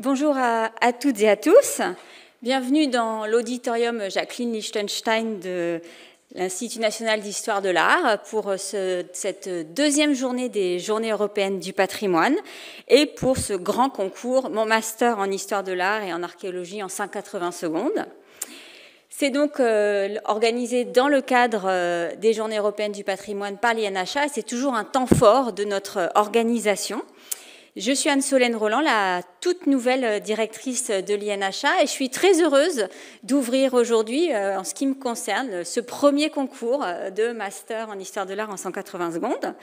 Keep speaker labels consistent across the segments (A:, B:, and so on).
A: Bonjour à toutes et à tous. Bienvenue dans l'auditorium Jacqueline Lichtenstein de l'Institut national d'histoire de l'art pour cette deuxième journée des Journées européennes du patrimoine et pour ce grand concours Mon master en histoire de l'art et en archéologie en 180 secondes. C'est donc organisé dans le cadre des Journées européennes du patrimoine par l'INHA et c'est toujours un temps fort de notre organisation. Je suis Anne-Solène Roland, la toute nouvelle directrice de l'INHA et je suis très heureuse d'ouvrir aujourd'hui, en ce qui me concerne, ce premier concours de master en histoire de l'art en 180 secondes.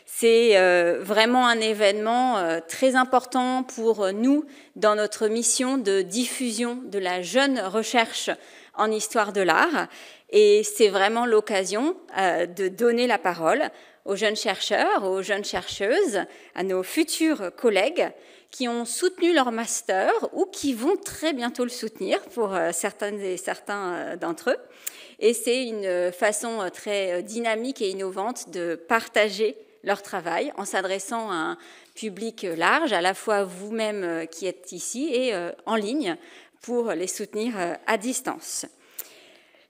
A: C'est vraiment un événement très important pour nous dans notre mission de diffusion de la jeune recherche en histoire de l'art et c'est vraiment l'occasion de donner la parole aux jeunes chercheurs, aux jeunes chercheuses, à nos futurs collègues qui ont soutenu leur master ou qui vont très bientôt le soutenir pour certaines et certains d'entre eux. Et c'est une façon très dynamique et innovante de partager leur travail en s'adressant à un public large, à la fois vous-même qui êtes ici et en ligne pour les soutenir à distance.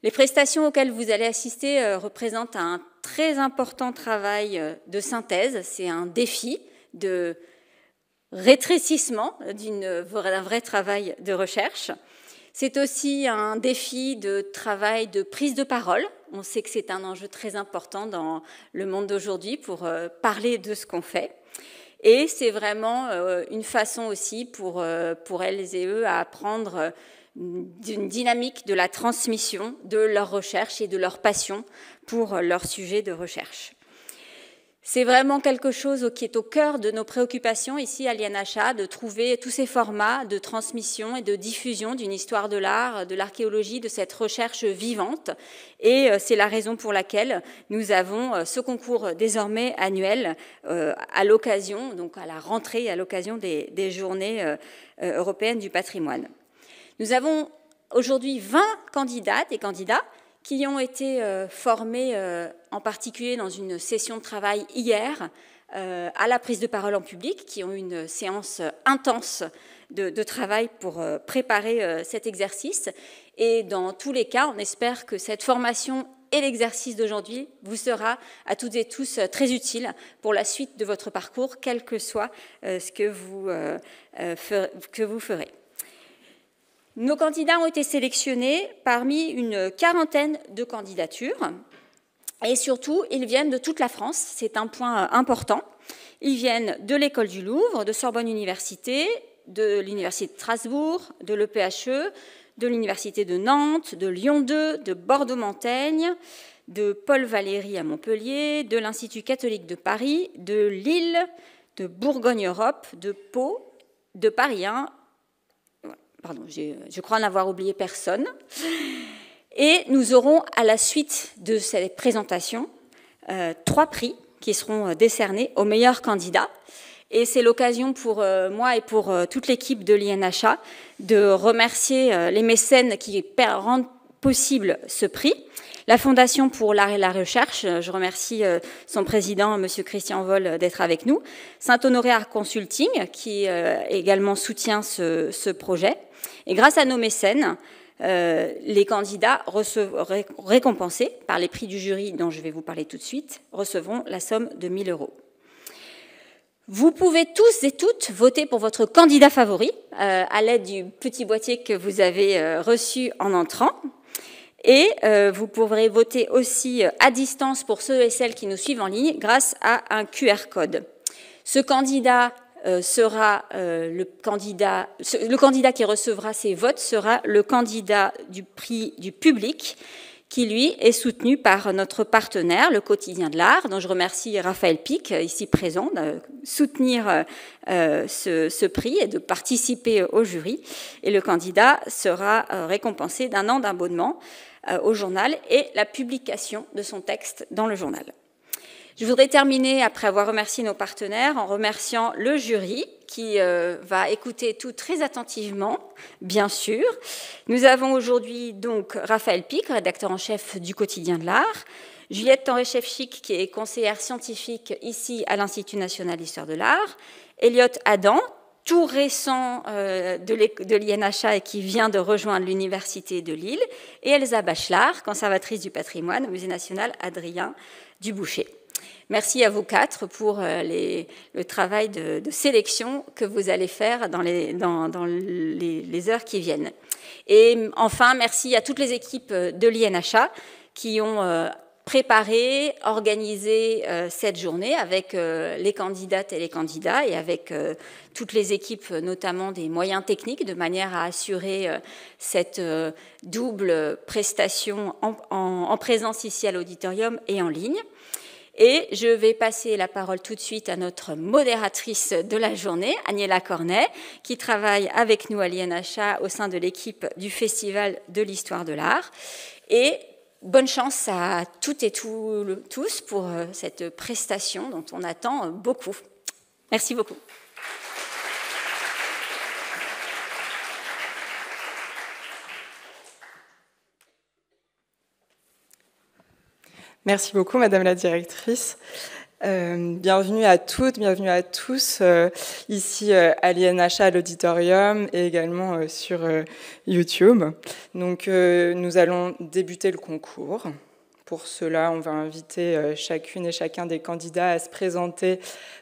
A: Les prestations auxquelles vous allez assister représentent un très important travail de synthèse. C'est un défi de rétrécissement d'un vrai travail de recherche. C'est aussi un défi de travail de prise de parole. On sait que c'est un enjeu très important dans le monde d'aujourd'hui pour parler de ce qu'on fait. Et c'est vraiment une façon aussi pour elles et eux à apprendre d'une dynamique de la transmission de leur recherche et de leur passion pour leur sujet de recherche. C'est vraiment quelque chose qui est au cœur de nos préoccupations ici à l'INHA, de trouver tous ces formats de transmission et de diffusion d'une histoire de l'art, de l'archéologie, de cette recherche vivante. Et c'est la raison pour laquelle nous avons ce concours désormais annuel à l'occasion, donc à la rentrée, à l'occasion des Journées européennes du patrimoine. Nous avons aujourd'hui 20 candidates et candidats qui ont été formés en particulier dans une session de travail hier à la prise de parole en public, qui ont eu une séance intense de travail pour préparer cet exercice. Et dans tous les cas, on espère que cette formation et l'exercice d'aujourd'hui vous sera à toutes et tous très utile pour la suite de votre parcours, quel que soit ce que vous ferez. Nos candidats ont été sélectionnés parmi une quarantaine de candidatures et surtout, ils viennent de toute la France, c'est un point important. Ils viennent de l'École du Louvre, de Sorbonne Université, de l'Université de Strasbourg, de l'EPHE, de l'Université de Nantes, de Lyon 2, de Bordeaux-Montaigne, de Paul Valéry à Montpellier, de l'Institut catholique de Paris, de Lille, de Bourgogne-Europe, de Pau, de Paris 1, pardon, je crois n'avoir oublié personne. Et nous aurons à la suite de cette présentation 3 prix qui seront décernés aux meilleurs candidats. Et c'est l'occasion pour moi et pour toute l'équipe de l'INHA de remercier les mécènes qui rendent possible ce prix. La Fondation pour l'art et la recherche, je remercie son président, M. Christian Voll, d'être avec nous. Saint-Honoré Art Consulting, qui également soutient ce projet. Et grâce à nos mécènes, les candidats récompensés par les prix du jury, dont je vais vous parler tout de suite, recevront la somme de 1 000 €. Vous pouvez tous et toutes voter pour votre candidat favori à l'aide du petit boîtier que vous avez reçu en entrant. Et vous pourrez voter aussi à distance pour ceux et celles qui nous suivent en ligne grâce à un QR code. Ce candidat sera le candidat qui recevra ces votes sera le candidat du prix du public qui, lui, est soutenu par notre partenaire, le Quotidien de l'Art, dont je remercie Raphaël Pic, ici présent, de soutenir ce prix et de participer au jury. Et le candidat sera récompensé d'1 an d'abonnement au journal et la publication de son texte dans le journal. Je voudrais terminer, après avoir remercié nos partenaires, en remerciant le jury qui va écouter tout très attentivement, bien sûr. Nous avons aujourd'hui donc Raphaël Pic, rédacteur en chef du Quotidien de l'Art, Juliette Tenré-Chefchic, qui est conseillère scientifique ici à l'Institut national d'histoire de l'art, Elliot Adam, tout récent de l'INHA et qui vient de rejoindre l'Université de Lille, et Elsa Bachelard, conservatrice du patrimoine au Musée national Adrien Dubouché. Merci à vous quatre pour le travail de sélection que vous allez faire dans les heures qui viennent. Et enfin, merci à toutes les équipes de l'INHA qui ont préparé, organisé cette journée avec les candidates et les candidats et avec toutes les équipes, notamment des moyens techniques, de manière à assurer cette double prestation en présence ici à l'auditorium et en ligne. Et je vais passer la parole tout de suite à notre modératrice de la journée, Agnella Cornet, qui travaille avec nous à l'INHA au sein de l'équipe du Festival de l'Histoire de l'Art. Et bonne chance à toutes et tous pour cette prestation dont on attend beaucoup. Merci beaucoup.
B: Merci beaucoup, Madame la Directrice. Bienvenue à toutes, bienvenue à tous, ici à l'INHA, à l'auditorium, et également sur YouTube. Donc, nous allons débuter le concours. Pour cela, on va inviter chacune et chacun des candidats à se présenter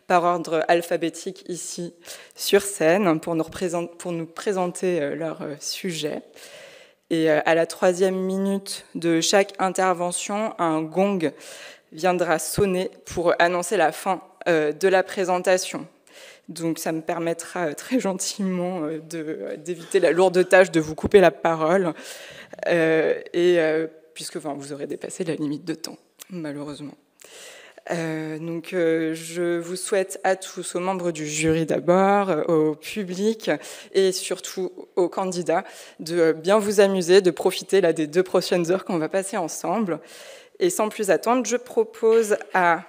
B: par ordre alphabétique ici sur scène pour nous présenter leur sujet. Et à la 3e minute de chaque intervention, un gong viendra sonner pour annoncer la fin de la présentation. Donc ça me permettra très gentiment d'éviter la lourde tâche de vous couper la parole, puisque vous aurez dépassé la limite de temps, malheureusement. Je vous souhaite à tous, aux membres du jury d'abord, au public et surtout aux candidats, de bien vous amuser, de profiter là, des 2 prochaines heures qu'on va passer ensemble. Et sans plus attendre, je propose à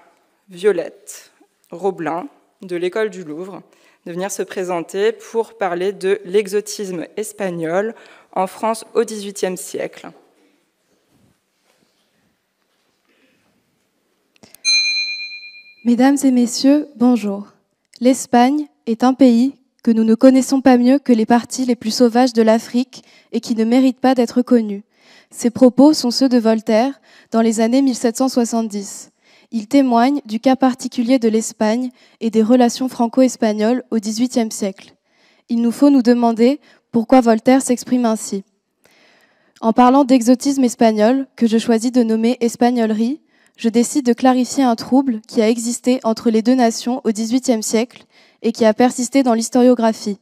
B: Violette Roblin de l'École du Louvre de venir se présenter pour parler de l'exotisme espagnol en France au XVIIIe siècle.
C: Mesdames et messieurs, bonjour. L'Espagne est un pays que nous ne connaissons pas mieux que les parties les plus sauvages de l'Afrique et qui ne mérite pas d'être connu. Ces propos sont ceux de Voltaire dans les années 1770. Ils témoignent du cas particulier de l'Espagne et des relations franco-espagnoles au XVIIIe siècle. Il nous faut nous demander pourquoi Voltaire s'exprime ainsi. En parlant d'exotisme espagnol, que je choisis de nommer espagnolerie, je décide de clarifier un trouble qui a existé entre les 2 nations au XVIIIe siècle et qui a persisté dans l'historiographie.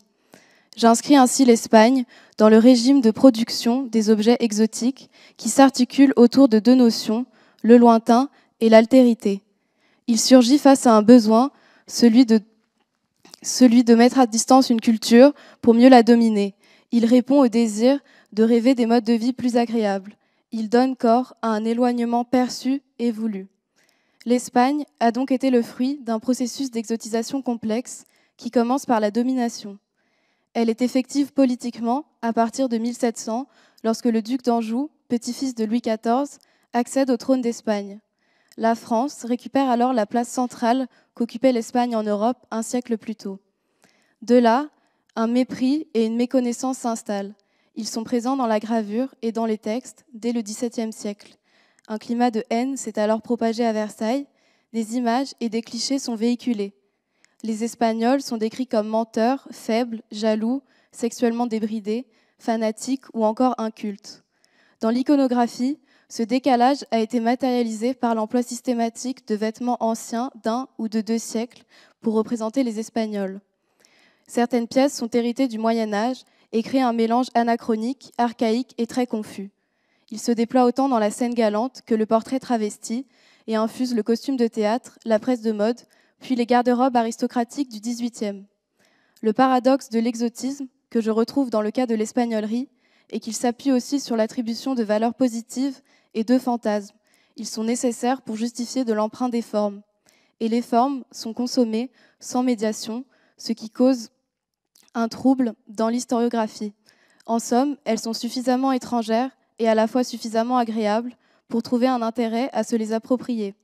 C: J'inscris ainsi l'Espagne dans le régime de production des objets exotiques qui s'articulent autour de 2 notions, le lointain et l'altérité. Il surgit face à un besoin, celui de mettre à distance une culture pour mieux la dominer. Il répond au désir de rêver des modes de vie plus agréables. Il donne corps à un éloignement perçu et voulu. L'Espagne a donc été le fruit d'un processus d'exotisation complexe qui commence par la domination. Elle est effective politiquement à partir de 1700, lorsque le duc d'Anjou, petit-fils de Louis XIV, accède au trône d'Espagne. La France récupère alors la place centrale qu'occupait l'Espagne en Europe un siècle plus tôt. De là, un mépris et une méconnaissance s'installent. Ils sont présents dans la gravure et dans les textes dès le XVIIe siècle. Un climat de haine s'est alors propagé à Versailles. Des images et des clichés sont véhiculés. Les Espagnols sont décrits comme menteurs, faibles, jaloux, sexuellement débridés, fanatiques ou encore incultes. Dans l'iconographie, ce décalage a été matérialisé par l'emploi systématique de vêtements anciens d'1 ou de 2 siècles pour représenter les Espagnols. Certaines pièces sont héritées du Moyen-Âge et créent un mélange anachronique, archaïque et très confus. Il se déploie autant dans la scène galante que le portrait travesti et infuse le costume de théâtre, la presse de mode, puis les garde-robes aristocratiques du XVIIIe. Le paradoxe de l'exotisme, que je retrouve dans le cas de l'espagnollerie, est qu'il s'appuie aussi sur l'attribution de valeurs positives et de fantasmes. Ils sont nécessaires pour justifier de l'emprunt des formes. Et les formes sont consommées sans médiation, ce qui cause un trouble dans l'historiographie. En somme, elles sont suffisamment étrangères et à la fois suffisamment agréables pour trouver un intérêt à se les approprier.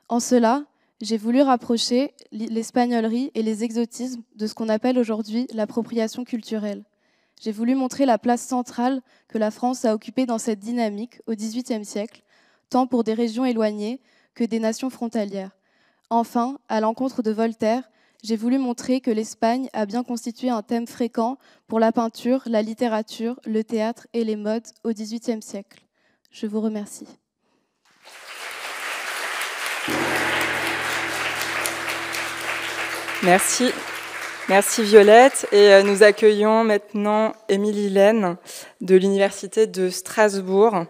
C: En cela, J'ai voulu rapprocher l'espagnollerie et les exotismes de ce qu'on appelle aujourd'hui l'appropriation culturelle. J'ai voulu montrer la place centrale que la France a occupée dans cette dynamique au XVIIIe siècle, tant pour des régions éloignées que des nations frontalières. Enfin, à l'encontre de Voltaire, j'ai voulu montrer que l'Espagne a bien constitué un thème fréquent pour la peinture, la littérature, le théâtre et les modes au XVIIIe siècle. Je vous remercie.
B: Merci. Merci Violette. Et nous accueillons maintenant Émilie Laine de l'Université de Strasbourg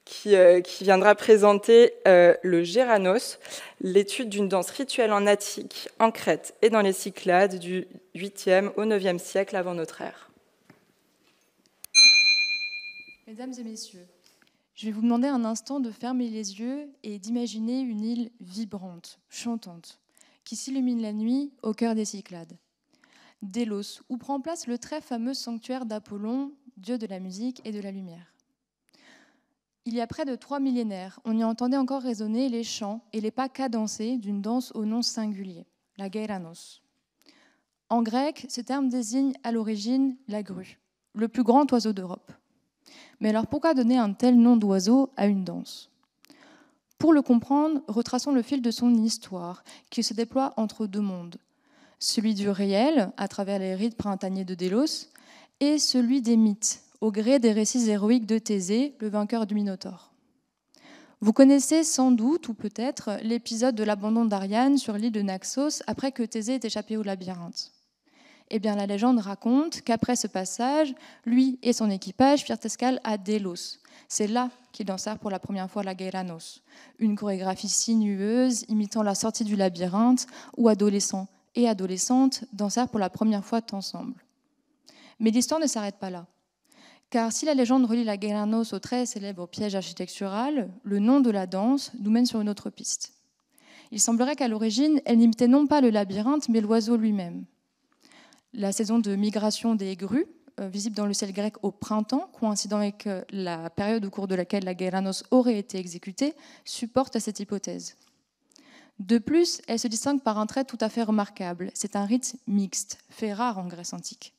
B: qui viendra présenter le Géranos, l'étude d'une danse rituelle en Attique, en Crète et dans les Cyclades du 8e au 9e siècle avant notre ère.
D: Mesdames et messieurs, je vais vous demander un instant de fermer les yeux et d'imaginer une île vibrante, chantante, qui s'illumine la nuit au cœur des Cyclades. Délos, où prend place le très fameux sanctuaire d'Apollon, dieu de la musique et de la lumière. Il y a près de 3 millénaires, on y entendait encore résonner les chants et les pas cadencés d'une danse au nom singulier, la Geiranos. En grec, ce terme désigne à l'origine la grue, le plus grand oiseau d'Europe. Mais alors pourquoi donner un tel nom d'oiseau à une danse ? Pour le comprendre, retraçons le fil de son histoire, qui se déploie entre deux mondes. Celui du réel, à travers les rites printaniers de Délos, et celui des mythes, au gré des récits héroïques de Thésée, le vainqueur du Minotaure. Vous connaissez sans doute, ou peut-être, l'épisode de l'abandon d'Ariane sur l'île de Naxos après que Thésée ait échappé au labyrinthe. Eh bien, la légende raconte qu'après ce passage, lui et son équipage firent escale à Délos. C'est là qu'ils dansèrent pour la première fois la Geiranos, une chorégraphie sinueuse imitant la sortie du labyrinthe où adolescents et adolescentes dansèrent pour la première fois ensemble. Mais l'histoire ne s'arrête pas là. Car si la légende relie la Geiranos au très célèbre piège architectural, le nom de la danse nous mène sur une autre piste. Il semblerait qu'à l'origine, elle n'imitait non pas le labyrinthe, mais l'oiseau lui-même. La saison de migration des grues, visible dans le ciel grec au printemps, coïncidant avec la période au cours de laquelle la Geiranos aurait été exécutée, supporte cette hypothèse. De plus, elle se distingue par un trait tout à fait remarquable. C'est un rite mixte, fait rare en Grèce antique.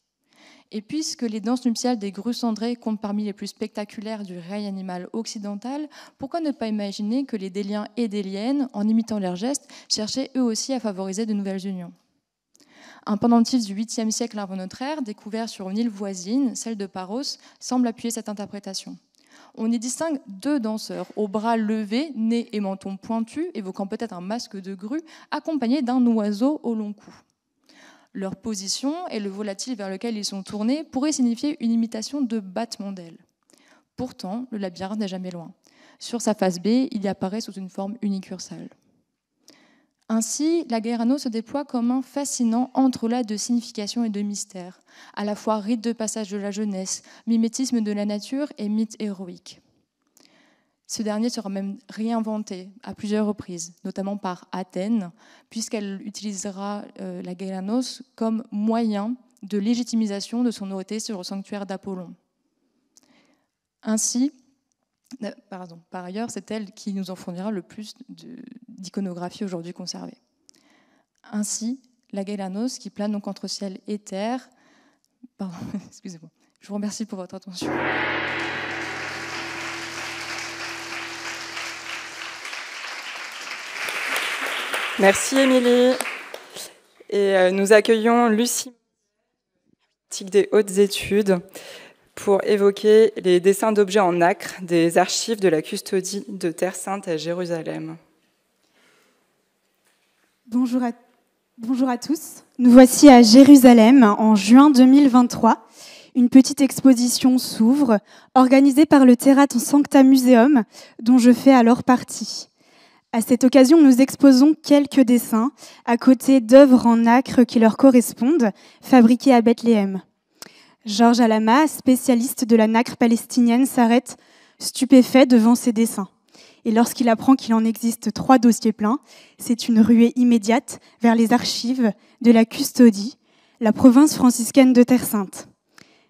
D: Et puisque les danses nuptiales des grues cendrées comptent parmi les plus spectaculaires du règne animal occidental, pourquoi ne pas imaginer que les Déliens et Déliennes, en imitant leurs gestes, cherchaient eux aussi à favoriser de nouvelles unions ? Un pendentif du 8e siècle avant notre ère, découvert sur une île voisine, celle de Paros, semble appuyer cette interprétation. On y distingue deux danseurs, aux bras levés, nez et menton pointus, évoquant peut-être un masque de grue, accompagnés d'un oiseau au long cou. Leur position et le volatile vers lequel ils sont tournés pourraient signifier une imitation de battement d'ailes. Pourtant, le labyrinthe n'est jamais loin. Sur sa face B, il y apparaît sous une forme unicursale. Ainsi, la Geiranos se déploie comme un fascinant entrelac de signification et de mystère, à la fois rite de passage de la jeunesse, mimétisme de la nature et mythe héroïque. Ce dernier sera même réinventé à plusieurs reprises, notamment par Athènes, puisqu'elle utilisera la Geiranos comme moyen de légitimisation de son autorité sur le sanctuaire d'Apollon. Ainsi, par ailleurs, c'est elle qui nous en fournira le plus d'iconographie aujourd'hui conservée. Ainsi, la Geiranos, qui plane donc entre ciel et terre... excusez-moi. Je vous remercie pour votre attention.
B: Merci Émilie. Et nous accueillons Lucie des hautes études pour évoquer les dessins d'objets en nacre des archives de la custodie de Terre Sainte à Jérusalem.
E: Bonjour à tous. Nous voici à Jérusalem en juin 2023. Une petite exposition s'ouvre, organisée par le Terra Sancta Museum, dont je fais alors partie. À cette occasion, nous exposons quelques dessins à côté d'œuvres en nacre qui leur correspondent, fabriquées à Bethléem. Georges Alama, spécialiste de la nacre palestinienne, s'arrête stupéfait devant ces dessins. Et lorsqu'il apprend qu'il en existe 3 dossiers pleins, c'est une ruée immédiate vers les archives de la Custodie, la province franciscaine de Terre Sainte.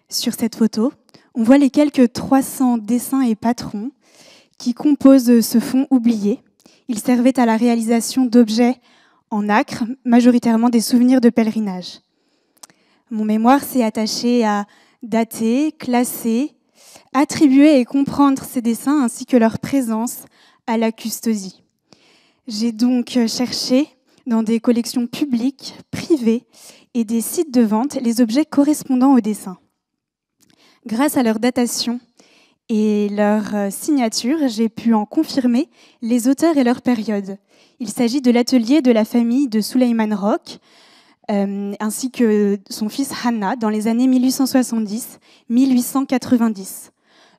E: Sur cette photo, on voit les quelques 300 dessins et patrons qui composent ce fond oublié. Il servait à la réalisation d'objets en nacre, majoritairement des souvenirs de pèlerinage. Mon mémoire s'est attaché à dater, classer, attribuer et comprendre ces dessins ainsi que leur présence à la custosie. J'ai donc cherché dans des collections publiques, privées et des sites de vente les objets correspondant aux dessins. Grâce à leur datation et leur signature, j'ai pu en confirmer les auteurs et leur période. Il s'agit de l'atelier de la famille de Suleiman Roque, ainsi que son fils Hanna, dans les années 1870-1890.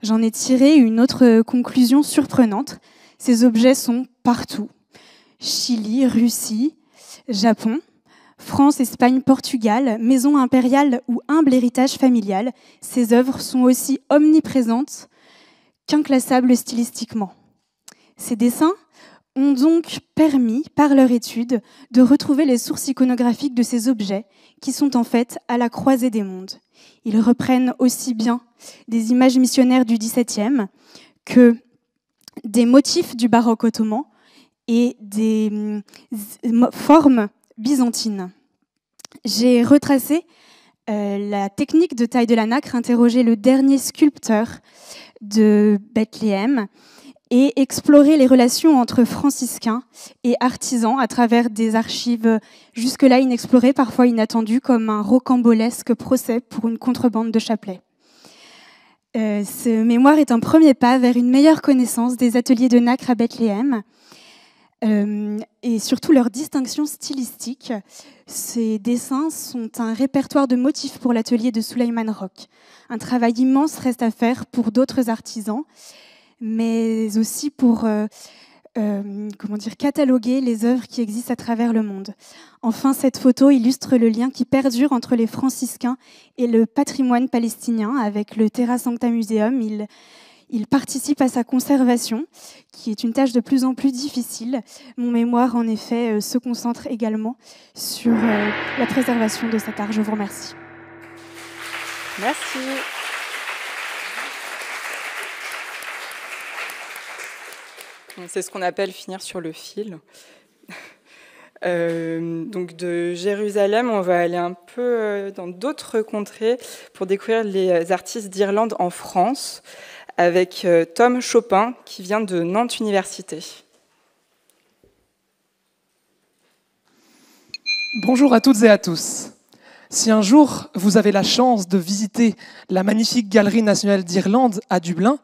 E: J'en ai tiré une autre conclusion surprenante. Ces objets sont partout. Chili, Russie, Japon, France, Espagne, Portugal, maison impériale ou humble héritage familial. Ces œuvres sont aussi omniprésentes qu'inclassables stylistiquement. Ces dessins ont donc permis, par leur étude, de retrouver les sources iconographiques de ces objets qui sont en fait à la croisée des mondes. Ils reprennent aussi bien des images missionnaires du XVIIe que des motifs du baroque ottoman et des formes byzantines. J'ai retracé la technique de taille de la nacre, interrogé le dernier sculpteur de Bethléem et exploré les relations entre franciscains et artisans à travers des archives jusque-là inexplorées, parfois inattendues, comme un rocambolesque procès pour une contrebande de chapelets. Ce mémoire est un premier pas vers une meilleure connaissance des ateliers de nacre à Bethléem et surtout leur distinction stylistique. Ces dessins sont un répertoire de motifs pour l'atelier de Suleiman Roque. Un travail immense reste à faire pour d'autres artisans, mais aussi pour cataloguer les œuvres qui existent à travers le monde. Enfin, cette photo illustre le lien qui perdure entre les franciscains et le patrimoine palestinien. Avec le Terra Sancta Museum, il participe à sa conservation, qui est une tâche de plus en plus difficile. Mon mémoire, en effet, se concentre également sur la préservation de cet art. Je vous remercie.
B: Merci. C'est ce qu'on appelle finir sur le fil. Donc de Jérusalem, on va aller un peu dans d'autres contrées pour découvrir les artistes d'Irlande en France avec Tom Chopin qui vient de Nantes Université.
F: Bonjour à toutes et à tous. Si un jour vous avez la chance de visiter la magnifique Galerie nationale d'Irlande à Dublin,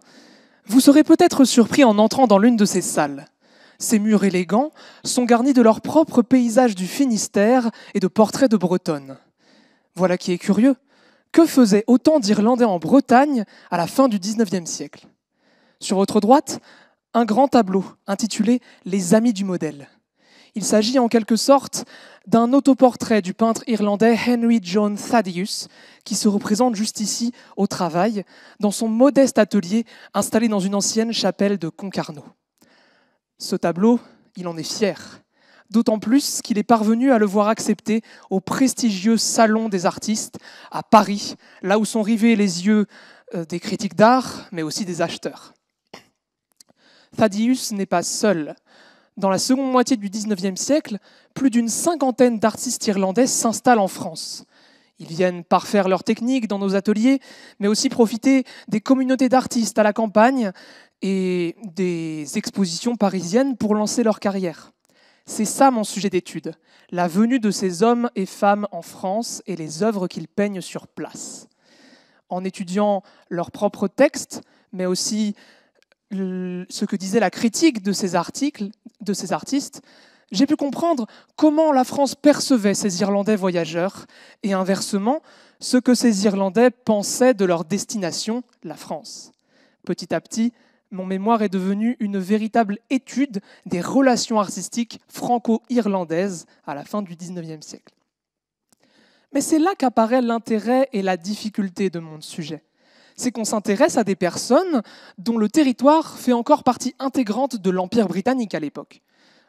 F: vous serez peut-être surpris en entrant dans l'une de ces salles. Ces murs élégants sont garnis de leurs propres paysages du Finistère et de portraits de Bretonnes. Voilà qui est curieux. Que faisaient autant d'Irlandais en Bretagne à la fin du XIXe siècle ? Sur votre droite, un grand tableau intitulé « Les amis du modèle ». Il s'agit en quelque sorte d'un autoportrait du peintre irlandais Henry John Thaddeus, qui se représente juste ici au travail, dans son modeste atelier installé dans une ancienne chapelle de Concarneau. Ce tableau, il en est fier, d'autant plus qu'il est parvenu à le voir accepté au prestigieux Salon des artistes à Paris, là où sont rivés les yeux des critiques d'art, mais aussi des acheteurs. Thaddeus n'est pas seul. Dans la seconde moitié du XIXe siècle, plus d'une cinquantaine d'artistes irlandais s'installent en France. Ils viennent parfaire leur technique dans nos ateliers, mais aussi profiter des communautés d'artistes à la campagne et des expositions parisiennes pour lancer leur carrière. C'est ça mon sujet d'étude, la venue de ces hommes et femmes en France et les œuvres qu'ils peignent sur place. En étudiant leurs propres textes, mais aussi ce que disait la critique de ces artistes, j'ai pu comprendre comment la France percevait ces Irlandais voyageurs et inversement, ce que ces Irlandais pensaient de leur destination, la France. Petit à petit, mon mémoire est devenu une véritable étude des relations artistiques franco-irlandaises à la fin du XIXe siècle. Mais c'est là qu'apparaît l'intérêt et la difficulté de mon sujet. C'est qu'on s'intéresse à des personnes dont le territoire fait encore partie intégrante de l'Empire britannique à l'époque.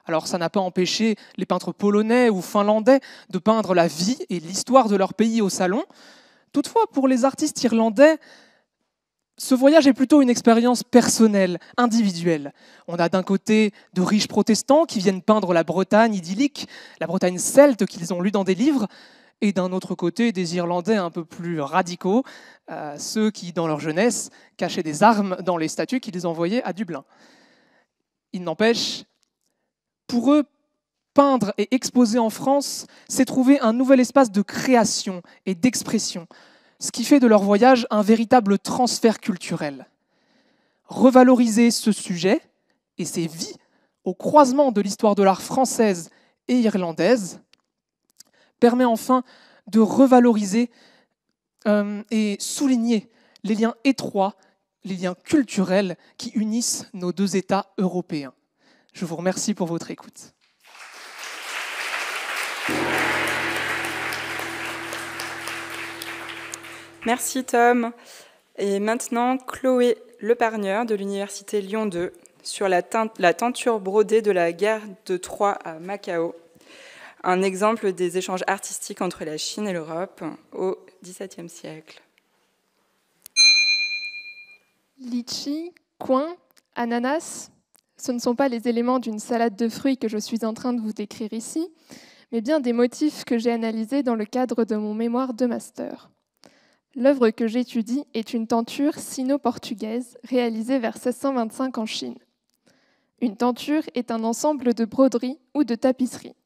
F: Alors ça n'a pas empêché les peintres polonais ou finlandais de peindre la vie et l'histoire de leur pays au salon. Toutefois, pour les artistes irlandais, Ce voyage est plutôt une expérience personnelle, individuelle. On a d'un côté de riches protestants qui viennent peindre la Bretagne idyllique, la Bretagne celte qu'ils ont lue dans des livres, et d'un autre côté des Irlandais un peu plus radicaux, ceux qui, dans leur jeunesse, cachaient des armes dans les statues qu'ils envoyaient à Dublin. Il n'empêche, pour eux, peindre et exposer en France, c'est trouver un nouvel espace de création et d'expression, ce qui fait de leur voyage un véritable transfert culturel. Revaloriser ce sujet et ces vies au croisement de l'histoire de l'art française et irlandaise permet enfin de revaloriser et souligner les liens étroits, les liens culturels qui unissent nos deux États européens. Je vous remercie pour votre écoute.
B: Merci Tom. Et maintenant, Chloé Lepargneur de l'Université Lyon 2 sur la teinture brodée de la guerre de Troie à Macao, un exemple des échanges artistiques entre la Chine et l'Europe au XVIIe siècle.
G: Litchi, coin, ananas, ce ne sont pas les éléments d'une salade de fruits que je suis en train de vous décrire ici, mais bien des motifs que j'ai analysés dans le cadre de mon mémoire de master. L'œuvre que j'étudie est une tenture sino-portugaise réalisée vers 1625 en Chine. Une tenture est un ensemble de broderies ou de tapisseries.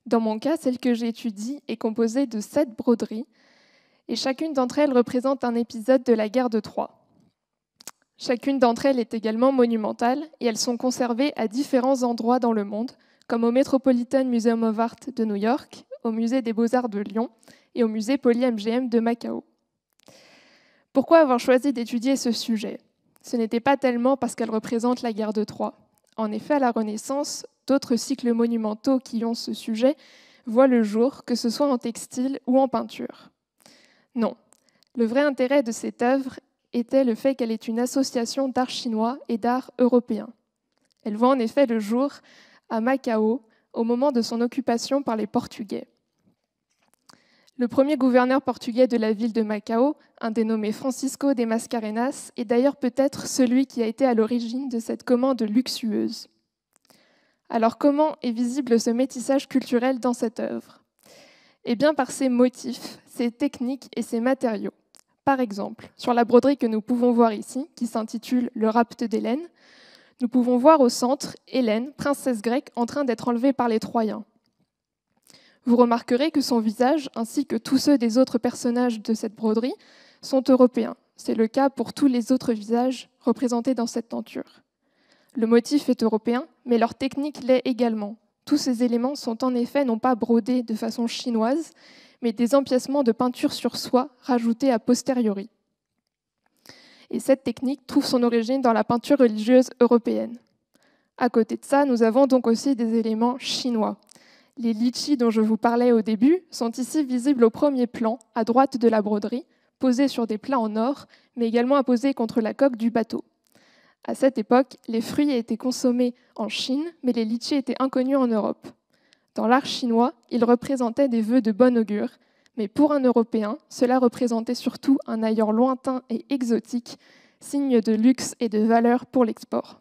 G: Dans mon cas, celle que j'étudie est composée de 7 broderies et chacune d'entre elles représente un épisode de la guerre de Troie. Chacune d'entre elles est également monumentale et elles sont conservées à différents endroits dans le monde, comme au Metropolitan Museum of Art de New York, au Musée des Beaux-Arts de Lyon et au Musée Poly-MGM de Macao. Pourquoi avoir choisi d'étudier ce sujet ? Ce n'était pas tellement parce qu'elle représente la guerre de Troie. En effet, à la Renaissance, d'autres cycles monumentaux qui ont ce sujet voient le jour, que ce soit en textile ou en peinture. Non, le vrai intérêt de cette œuvre était le fait qu'elle est une association d'art chinois et d'art européen. Elle voit en effet le jour à Macao au moment de son occupation par les Portugais. Le premier gouverneur portugais de la ville de Macao, un dénommé Francisco de Mascarenhas, est d'ailleurs peut-être celui qui a été à l'origine de cette commande luxueuse. Alors comment est visible ce métissage culturel dans cette œuvre ? Eh bien par ses motifs, ses techniques et ses matériaux. Par exemple, sur la broderie que nous pouvons voir ici, qui s'intitule « Le rapt d'Hélène », nous pouvons voir au centre Hélène, princesse grecque, en train d'être enlevée par les Troyens. Vous remarquerez que son visage, ainsi que tous ceux des autres personnages de cette broderie, sont européens. C'est le cas pour tous les autres visages représentés dans cette tenture. Le motif est européen, mais leur technique l'est également. Tous ces éléments sont en effet non pas brodés de façon chinoise, mais des empiècements de peinture sur soie rajoutés a posteriori. Et cette technique trouve son origine dans la peinture religieuse européenne. À côté de ça, nous avons donc aussi des éléments chinois. Les litchis dont je vous parlais au début sont ici visibles au premier plan, à droite de la broderie, posés sur des plats en or, mais également apposés contre la coque du bateau. À cette époque, les fruits étaient consommés en Chine, mais les litchis étaient inconnus en Europe. Dans l'art chinois, ils représentaient des vœux de bon augure, mais pour un Européen, cela représentait surtout un ailleurs lointain et exotique, signe de luxe et de valeur pour l'export.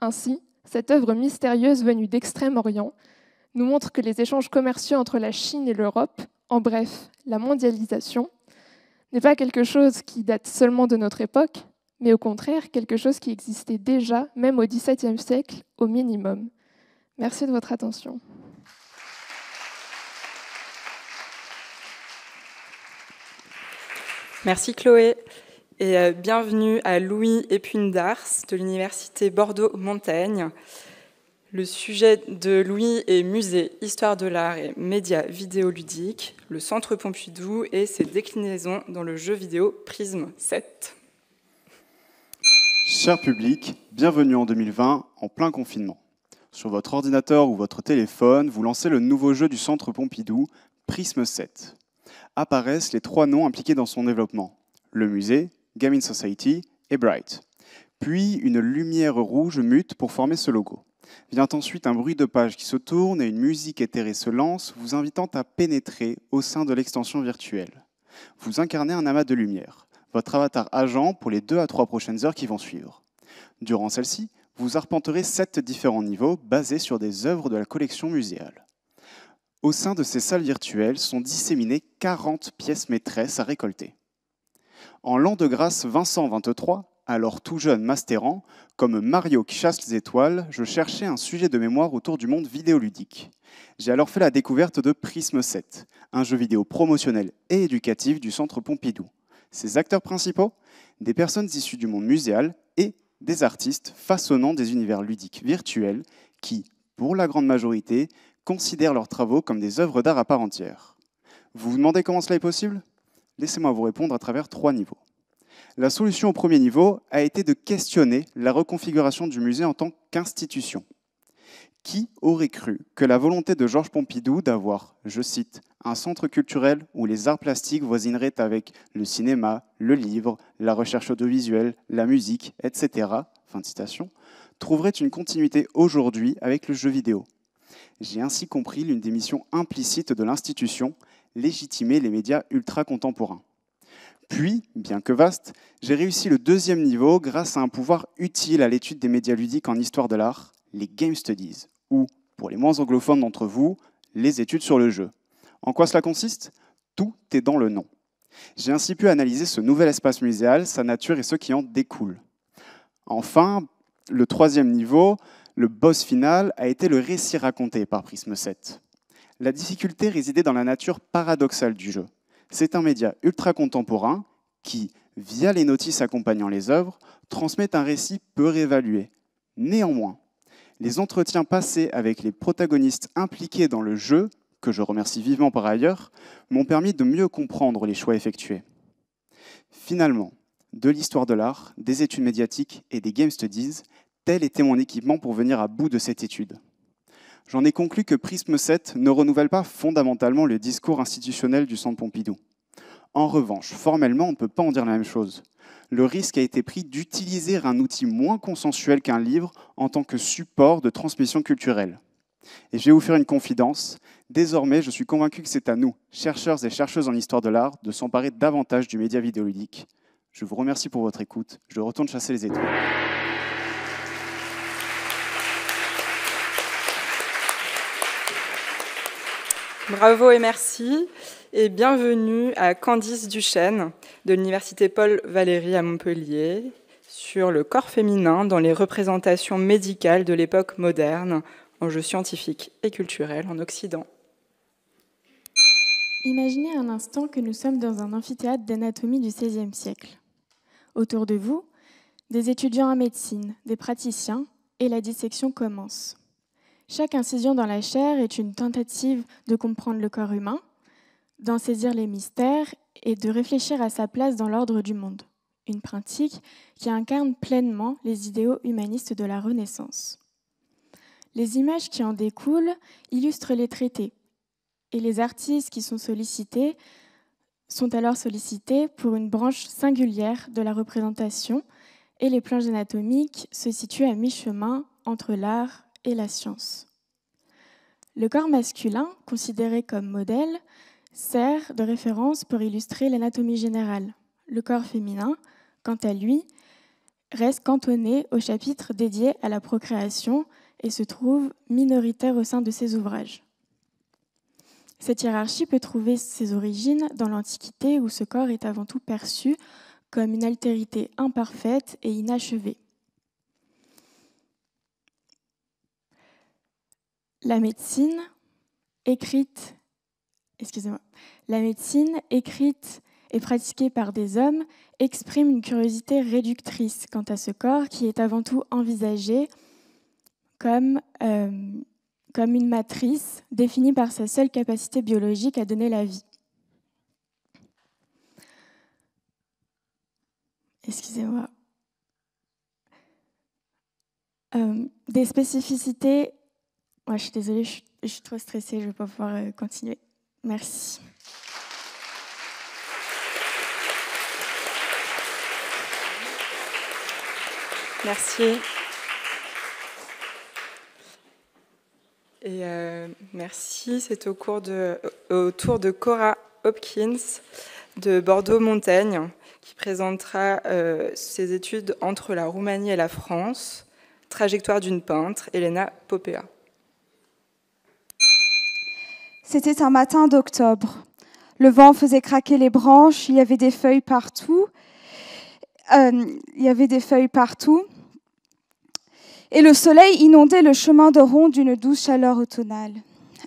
G: Ainsi, cette œuvre mystérieuse venue d'Extrême-Orient nous montre que les échanges commerciaux entre la Chine et l'Europe, en bref, la mondialisation, n'est pas quelque chose qui date seulement de notre époque, mais au contraire quelque chose qui existait déjà, même au XVIIe siècle, au minimum. Merci de votre attention.
B: Merci Chloé et bienvenue à Louis Épine-Dars de l'Université Bordeaux-Montaigne. Le sujet de Louis est musée, histoire de l'art et médias vidéoludiques, le Centre Pompidou et ses déclinaisons dans le jeu vidéo Prisme 7.
H: Cher public, bienvenue en 2020, en plein confinement. Sur votre ordinateur ou votre téléphone, vous lancez le nouveau jeu du Centre Pompidou, Prisme 7. Apparaissent les 3 noms impliqués dans son développement, le musée, Gaming Society et Bright. Puis une lumière rouge mute pour former ce logo. Vient ensuite un bruit de page qui se tourne et une musique éthérée se lance, vous invitant à pénétrer au sein de l'extension virtuelle. Vous incarnez un amas de lumière. votre avatar agent pour les 2 à 3 prochaines heures qui vont suivre. Durant celle-ci, vous arpenterez 7 différents niveaux basés sur des œuvres de la collection muséale. Au sein de ces salles virtuelles sont disséminées 40 pièces maîtresses à récolter. En l'an de grâce Vincent 23, alors tout jeune mastérant, comme Mario qui chasse les étoiles, je cherchais un sujet de mémoire autour du monde vidéoludique. J'ai alors fait la découverte de Prisme 7, un jeu vidéo promotionnel et éducatif du Centre Pompidou. Ses acteurs principaux, des personnes issues du monde muséal et des artistes façonnant des univers ludiques virtuels qui, pour la grande majorité, considèrent leurs travaux comme des œuvres d'art à part entière. Vous vous demandez comment cela est possible ? Laissez-moi vous répondre à travers 3 niveaux. La solution au premier niveau a été de questionner la reconfiguration du musée en tant qu'institution. Qui aurait cru que la volonté de Georges Pompidou d'avoir, je cite, un centre culturel où les arts plastiques voisineraient avec le cinéma, le livre, la recherche audiovisuelle, la musique, etc., fin de citation, trouverait une continuité aujourd'hui avec le jeu vidéo. J'ai ainsi compris l'une des missions implicites de l'institution, légitimer les médias ultra-contemporains. Puis, bien que vaste, j'ai réussi le 2e niveau grâce à un pouvoir utile à l'étude des médias ludiques en histoire de l'art, les Game Studies, ou, pour les moins anglophones d'entre vous, les études sur le jeu. En quoi cela consiste ? Tout est dans le nom. J'ai ainsi pu analyser ce nouvel espace muséal, sa nature et ce qui en découle. Enfin, le 3e niveau, le boss final, a été le récit raconté par Prisme 7. La difficulté résidait dans la nature paradoxale du jeu. C'est un média ultra contemporain qui, via les notices accompagnant les œuvres, transmet un récit peu réévalué. Néanmoins, les entretiens passés avec les protagonistes impliqués dans le jeu, que je remercie vivement par ailleurs, m'ont permis de mieux comprendre les choix effectués. Finalement, de l'histoire de l'art, des études médiatiques et des Game Studies, tel était mon équipement pour venir à bout de cette étude. J'en ai conclu que Prisme 7 ne renouvelle pas fondamentalement le discours institutionnel du Centre Pompidou. En revanche, formellement, on ne peut pas en dire la même chose. Le risque a été pris d'utiliser un outil moins consensuel qu'un livre en tant que support de transmission culturelle. Et je vais vous faire une confidence. Désormais, je suis convaincu que c'est à nous, chercheurs et chercheuses en histoire de l'art, de s'emparer davantage du média vidéoludique. Je vous remercie pour votre écoute. Je retourne chasser les étoiles.
B: Bravo et merci, et bienvenue à Candice Duchesne de l'Université Paul Valéry à Montpellier sur le corps féminin dans les représentations médicales de l'époque moderne, enjeux scientifiques et culturels en Occident.
I: Imaginez un instant que nous sommes dans un amphithéâtre d'anatomie du XVIe siècle. Autour de vous, des étudiants en médecine, des praticiens, et la dissection commence. Chaque incision dans la chair est une tentative de comprendre le corps humain, d'en saisir les mystères et de réfléchir à sa place dans l'ordre du monde. Une pratique qui incarne pleinement les idéaux humanistes de la Renaissance. Les images qui en découlent illustrent les traités, et les artistes qui sont alors sollicités pour une branche singulière de la représentation, et les planches anatomiques se situent à mi-chemin entre l'art et la science. Le corps masculin, considéré comme modèle, sert de référence pour illustrer l'anatomie générale. Le corps féminin, quant à lui, reste cantonné au chapitre dédié à la procréation et se trouve minoritaire au sein de ses ouvrages. Cette hiérarchie peut trouver ses origines dans l'Antiquité où ce corps est avant tout perçu comme une altérité imparfaite et inachevée. La médecine écrite et pratiquée par des hommes exprime une curiosité réductrice quant à ce corps qui est avant tout envisagé comme une matrice définie par sa seule capacité biologique à donner la vie. Des spécificités. Je suis désolée, je suis trop stressée, je ne vais pas pouvoir continuer. Merci.
B: Merci. Et merci, c'est au tour de Cora Hopkins de Bordeaux-Montaigne, qui présentera ses études entre la Roumanie et la France, trajectoire d'une peintre, Elena Popea.
E: C'était un matin d'octobre. Le vent faisait craquer les branches, il y avait des feuilles partout. Et le soleil inondait le chemin de ronde d'une douce chaleur automnale.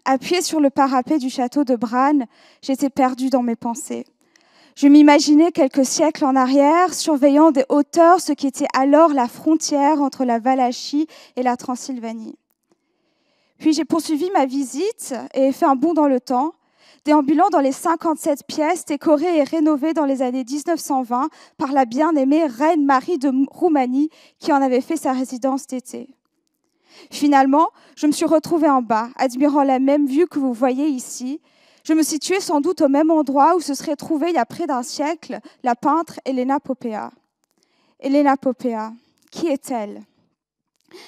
E: Appuyée sur le parapet du château de Bran, j'étais perdue dans mes pensées. Je m'imaginais quelques siècles en arrière, surveillant des hauteurs ce qui était alors la frontière entre la Valachie et la Transylvanie. Puis j'ai poursuivi ma visite et fait un bond dans le temps, déambulant dans les 57 pièces décorées et rénovées dans les années 1920 par la bien-aimée reine Marie de Roumanie qui en avait fait sa résidence d'été. Finalement, je me suis retrouvée en bas, admirant la même vue que vous voyez ici. Je me situais sans doute au même endroit où se serait trouvée il y a près d'un siècle la peintre Elena Popea. Elena Popea, qui est-elle ?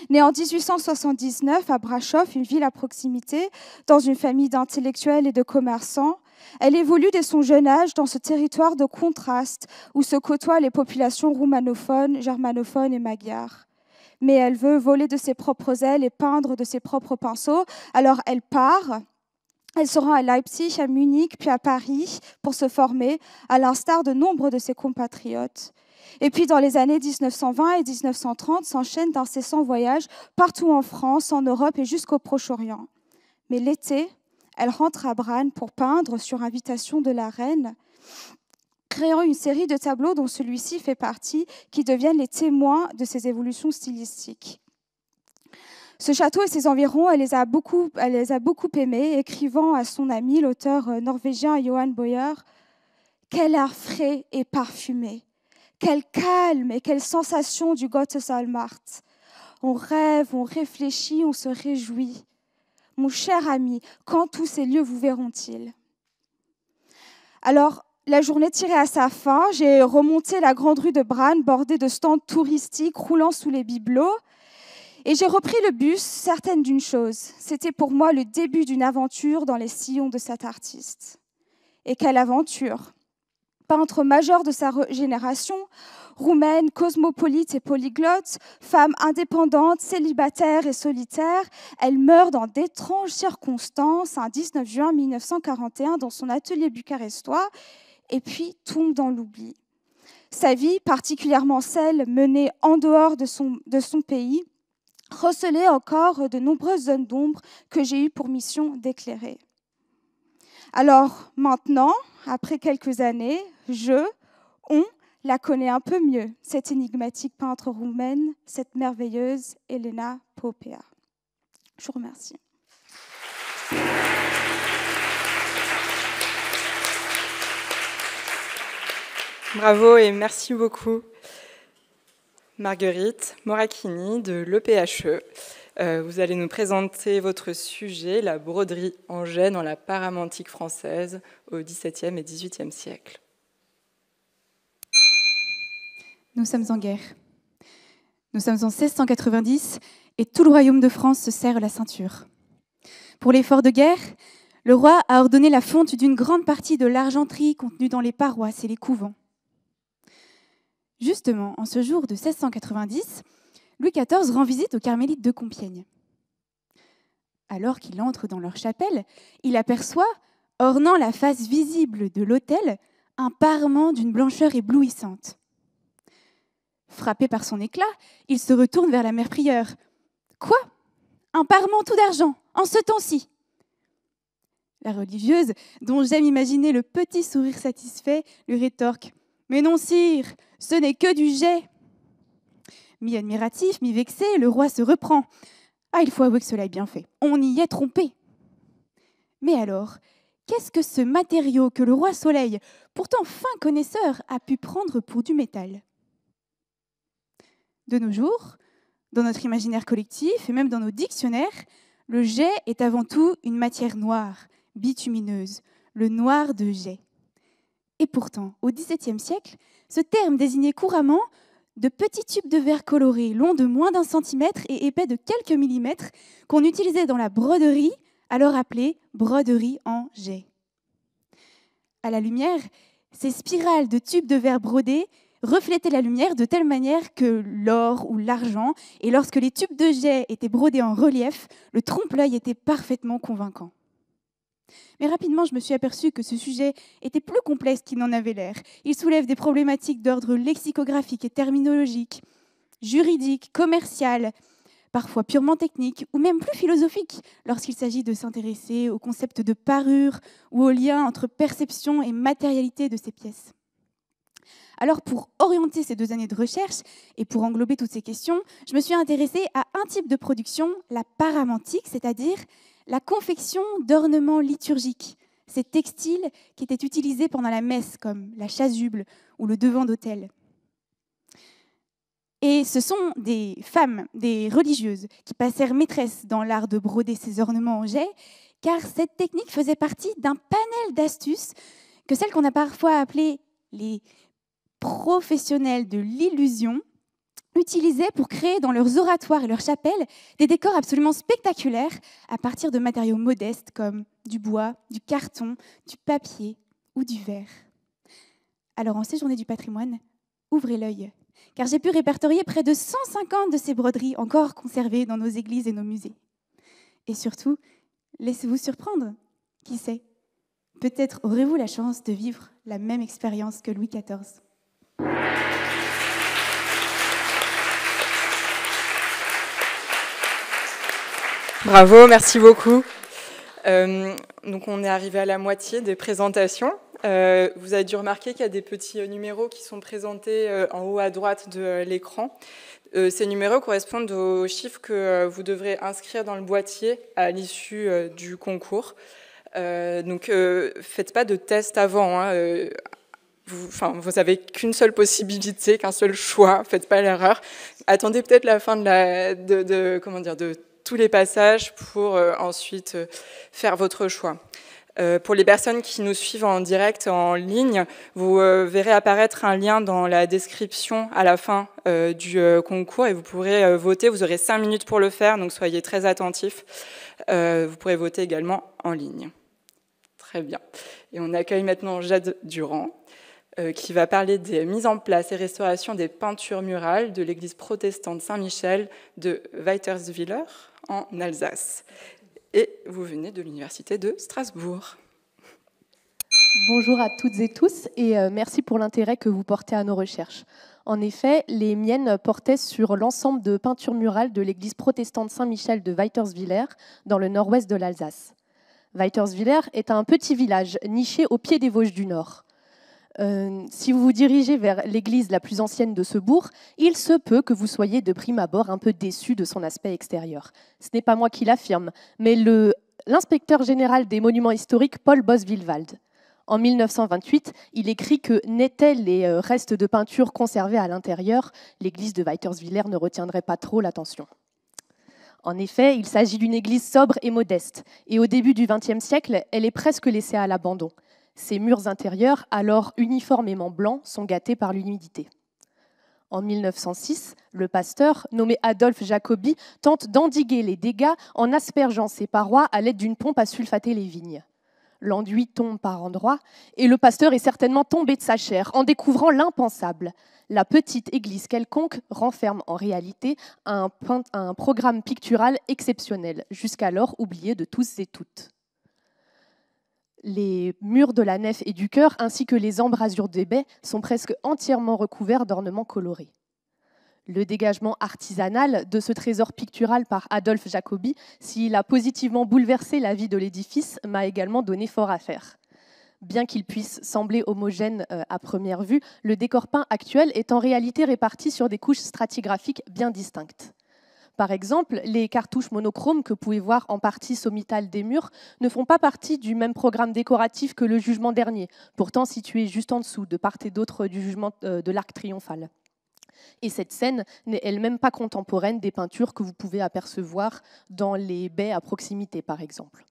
E: Née en 1879 à Brașov, une ville à proximité, dans une famille d'intellectuels et de commerçants, elle évolue dès son jeune âge dans ce territoire de contraste où se côtoient les populations roumanophones, germanophones et magyares. Mais elle veut voler de ses propres ailes et peindre de ses propres pinceaux, alors elle part. Elle se rend à Leipzig, à Munich, puis à Paris pour se former, à l'instar de nombre de ses compatriotes. Et puis, dans les années 1920 et 1930, s'enchaînent d'incessants voyages partout en France, en Europe et jusqu'au Proche-Orient. Mais l'été, elle rentre à Bran pour peindre sur invitation de la reine, créant une série de tableaux dont celui-ci fait partie, qui deviennent les témoins de ses évolutions stylistiques. Ce château et ses environs, elle les a beaucoup aimés, écrivant à son ami, l'auteur norvégien Johan Bojer, « Quel air frais et parfumé ! Quel calme et quelle sensation du Gottesalmacht ! On rêve, on réfléchit, on se réjouit. Mon cher ami, quand tous ces lieux vous verront-ils » Alors, la journée tirait à sa fin, j'ai remonté la grande rue de Bran, bordée de stands touristiques roulant sous les bibelots, et j'ai repris le bus, certaine d'une chose, c'était pour moi le début d'une aventure dans les sillons de cet artiste. Et quelle aventure! Peintre majeur de sa génération, roumaine, cosmopolite et polyglotte, femme indépendante, célibataire et solitaire, elle meurt dans d'étranges circonstances un 19 juin 1941 dans son atelier bucarestois et puis tombe dans l'oubli. Sa vie, particulièrement celle menée en dehors de son pays, recelait encore de nombreuses zones d'ombre que j'ai eu pour mission d'éclairer. Alors maintenant, après quelques années, on la connaît un peu mieux, cette énigmatique peintre roumaine, cette merveilleuse Elena Popea. Je vous remercie.
B: Bravo et merci beaucoup. Marguerite Moracchini de l'EPHE. Vous allez nous présenter votre sujet, la broderie en jet dans la parame antique française au XVIIe et XVIIIe siècle.
J: Nous sommes en guerre. Nous sommes en 1690 et tout le royaume de France se serre la ceinture. Pour l'effort de guerre, le roi a ordonné la fonte d'une grande partie de l'argenterie contenue dans les paroisses et les couvents. Justement, en ce jour de 1690, Louis XIV rend visite aux Carmélites de Compiègne. Alors qu'il entre dans leur chapelle, il aperçoit, ornant la face visible de l'autel, un parement d'une blancheur éblouissante. Frappé par son éclat, il se retourne vers la mère prieure. « Quoi ? Un parement tout d'argent, en ce temps-ci » La religieuse, dont j'aime imaginer le petit sourire satisfait, lui rétorque « Mais non, sire, ce n'est que du jet !» Mi-admiratif, mi-vexé, le roi se reprend. « Ah, il faut avouer que cela est bien fait. On y est trompé. » Mais alors, qu'est-ce que ce matériau que le roi Soleil, pourtant fin connaisseur, a pu prendre pour du métal ? De nos jours, dans notre imaginaire collectif et même dans nos dictionnaires, le jet est avant tout une matière noire, bitumineuse, le noir de jet. Et pourtant, au XVIIe siècle, ce terme désignait couramment de petits tubes de verre colorés, longs de moins d'1 centimètre et épais de quelques millimètres, qu'on utilisait dans la broderie, alors appelée broderie en jet. À la lumière, Ces spirales de tubes de verre brodés reflétaient la lumière de telle manière que l'or ou l'argent, et lorsque les tubes de jet étaient brodés en relief, le trompe-l'œil était parfaitement convaincant. Mais rapidement, je me suis aperçue que ce sujet était plus complexe qu'il n'en avait l'air. Il soulève des problématiques d'ordre lexicographique et terminologique, juridique, commercial, parfois purement technique, ou même plus philosophique, lorsqu'il s'agit de s'intéresser au concept de parure ou au lien entre perception et matérialité de ces pièces. Alors, pour orienter ces 2 années de recherche et pour englober toutes ces questions, je me suis intéressée à un type de production, la paramentique, c'est-à-dire la confection d'ornements liturgiques, ces textiles qui étaient utilisés pendant la messe, comme la chasuble ou le devant d'autel. Et ce sont des femmes, des religieuses, qui passèrent maîtresses dans l'art de broder ces ornements en jet, car cette technique faisait partie d'un panel d'astuces que celles qu'on a parfois appelées les professionnels de l'illusion utilisaient pour créer dans leurs oratoires et leurs chapelles des décors absolument spectaculaires à partir de matériaux modestes comme du bois, du carton, du papier ou du verre. Alors en ces journées du patrimoine, ouvrez l'œil, car j'ai pu répertorier près de 150 de ces broderies encore conservées dans nos églises et nos musées. Et surtout, laissez-vous surprendre, qui sait, peut-être aurez-vous la chance de vivre la même expérience que Louis XIV.
B: Bravo, merci beaucoup. Donc on est arrivé à la moitié des présentations. Vous avez dû remarquer qu'il y a des petits numéros qui sont présentés en haut à droite de l'écran. Ces numéros correspondent aux chiffres que vous devrez inscrire dans le boîtier à l'issue du concours. Donc faites pas de test avant. Hein. Vous n'avez qu'une seule possibilité, qu'un seul choix. Faites pas l'erreur. Attendez peut-être la fin de tous les passages pour ensuite faire votre choix. Pour les personnes qui nous suivent en direct, en ligne, vous verrez apparaître un lien dans la description à la fin du concours et vous pourrez voter. Vous aurez 5 minutes pour le faire, donc soyez très attentifs. Vous pourrez voter également en ligne. Très bien. Et on accueille maintenant Jade Durand, qui va parler des mises en place et restaurations des peintures murales de l'église protestante Saint-Michel de Weiterswiller en Alsace. Et vous venez de l'université de Strasbourg.
K: Bonjour à toutes et tous et merci pour l'intérêt que vous portez à nos recherches. En effet, les miennes portaient sur l'ensemble de peintures murales de l'église protestante Saint-Michel de Weiterswiller dans le nord-ouest de l'Alsace. Weiterswiller est un petit village niché au pied des Vosges du Nord. Si vous vous dirigez vers l'église la plus ancienne de ce bourg, il se peut que vous soyez de prime abord un peu déçu de son aspect extérieur. Ce n'est pas moi qui l'affirme, mais l'inspecteur général des monuments historiques, Paul Boss-Wildwald. En 1928, il écrit que n'étaient les restes de peinture conservés à l'intérieur, l'église de Weiterswiller ne retiendrait pas trop l'attention. En effet, il s'agit d'une église sobre et modeste, et au début du XXe siècle, elle est presque laissée à l'abandon. Ses murs intérieurs, alors uniformément blancs, sont gâtés par l'humidité. En 1906, le pasteur, nommé Adolphe Jacobi, tente d'endiguer les dégâts en aspergeant ses parois à l'aide d'une pompe à sulfater les vignes. L'enduit tombe par endroits et le pasteur est certainement tombé de sa chair en découvrant l'impensable. La petite église quelconque renferme en réalité un programme pictural exceptionnel, jusqu'alors oublié de tous et toutes. Les murs de la nef et du chœur, ainsi que les embrasures des baies, sont presque entièrement recouverts d'ornements colorés. Le dégagement artisanal de ce trésor pictural par Adolphe Jacobi, s'il a positivement bouleversé la vie de l'édifice, m'a également donné fort à faire. Bien qu'il puisse sembler homogène à première vue, le décor peint actuel est en réalité réparti sur des couches stratigraphiques bien distinctes. Par exemple, les cartouches monochromes que vous pouvez voir en partie sommitale des murs ne font pas partie du même programme décoratif que le jugement dernier, pourtant situé juste en dessous, de part et d'autre du jugement de l'arc triomphal. Et cette scène n'est elle-même pas contemporaine des peintures que vous pouvez apercevoir dans les baies à proximité, par exemple.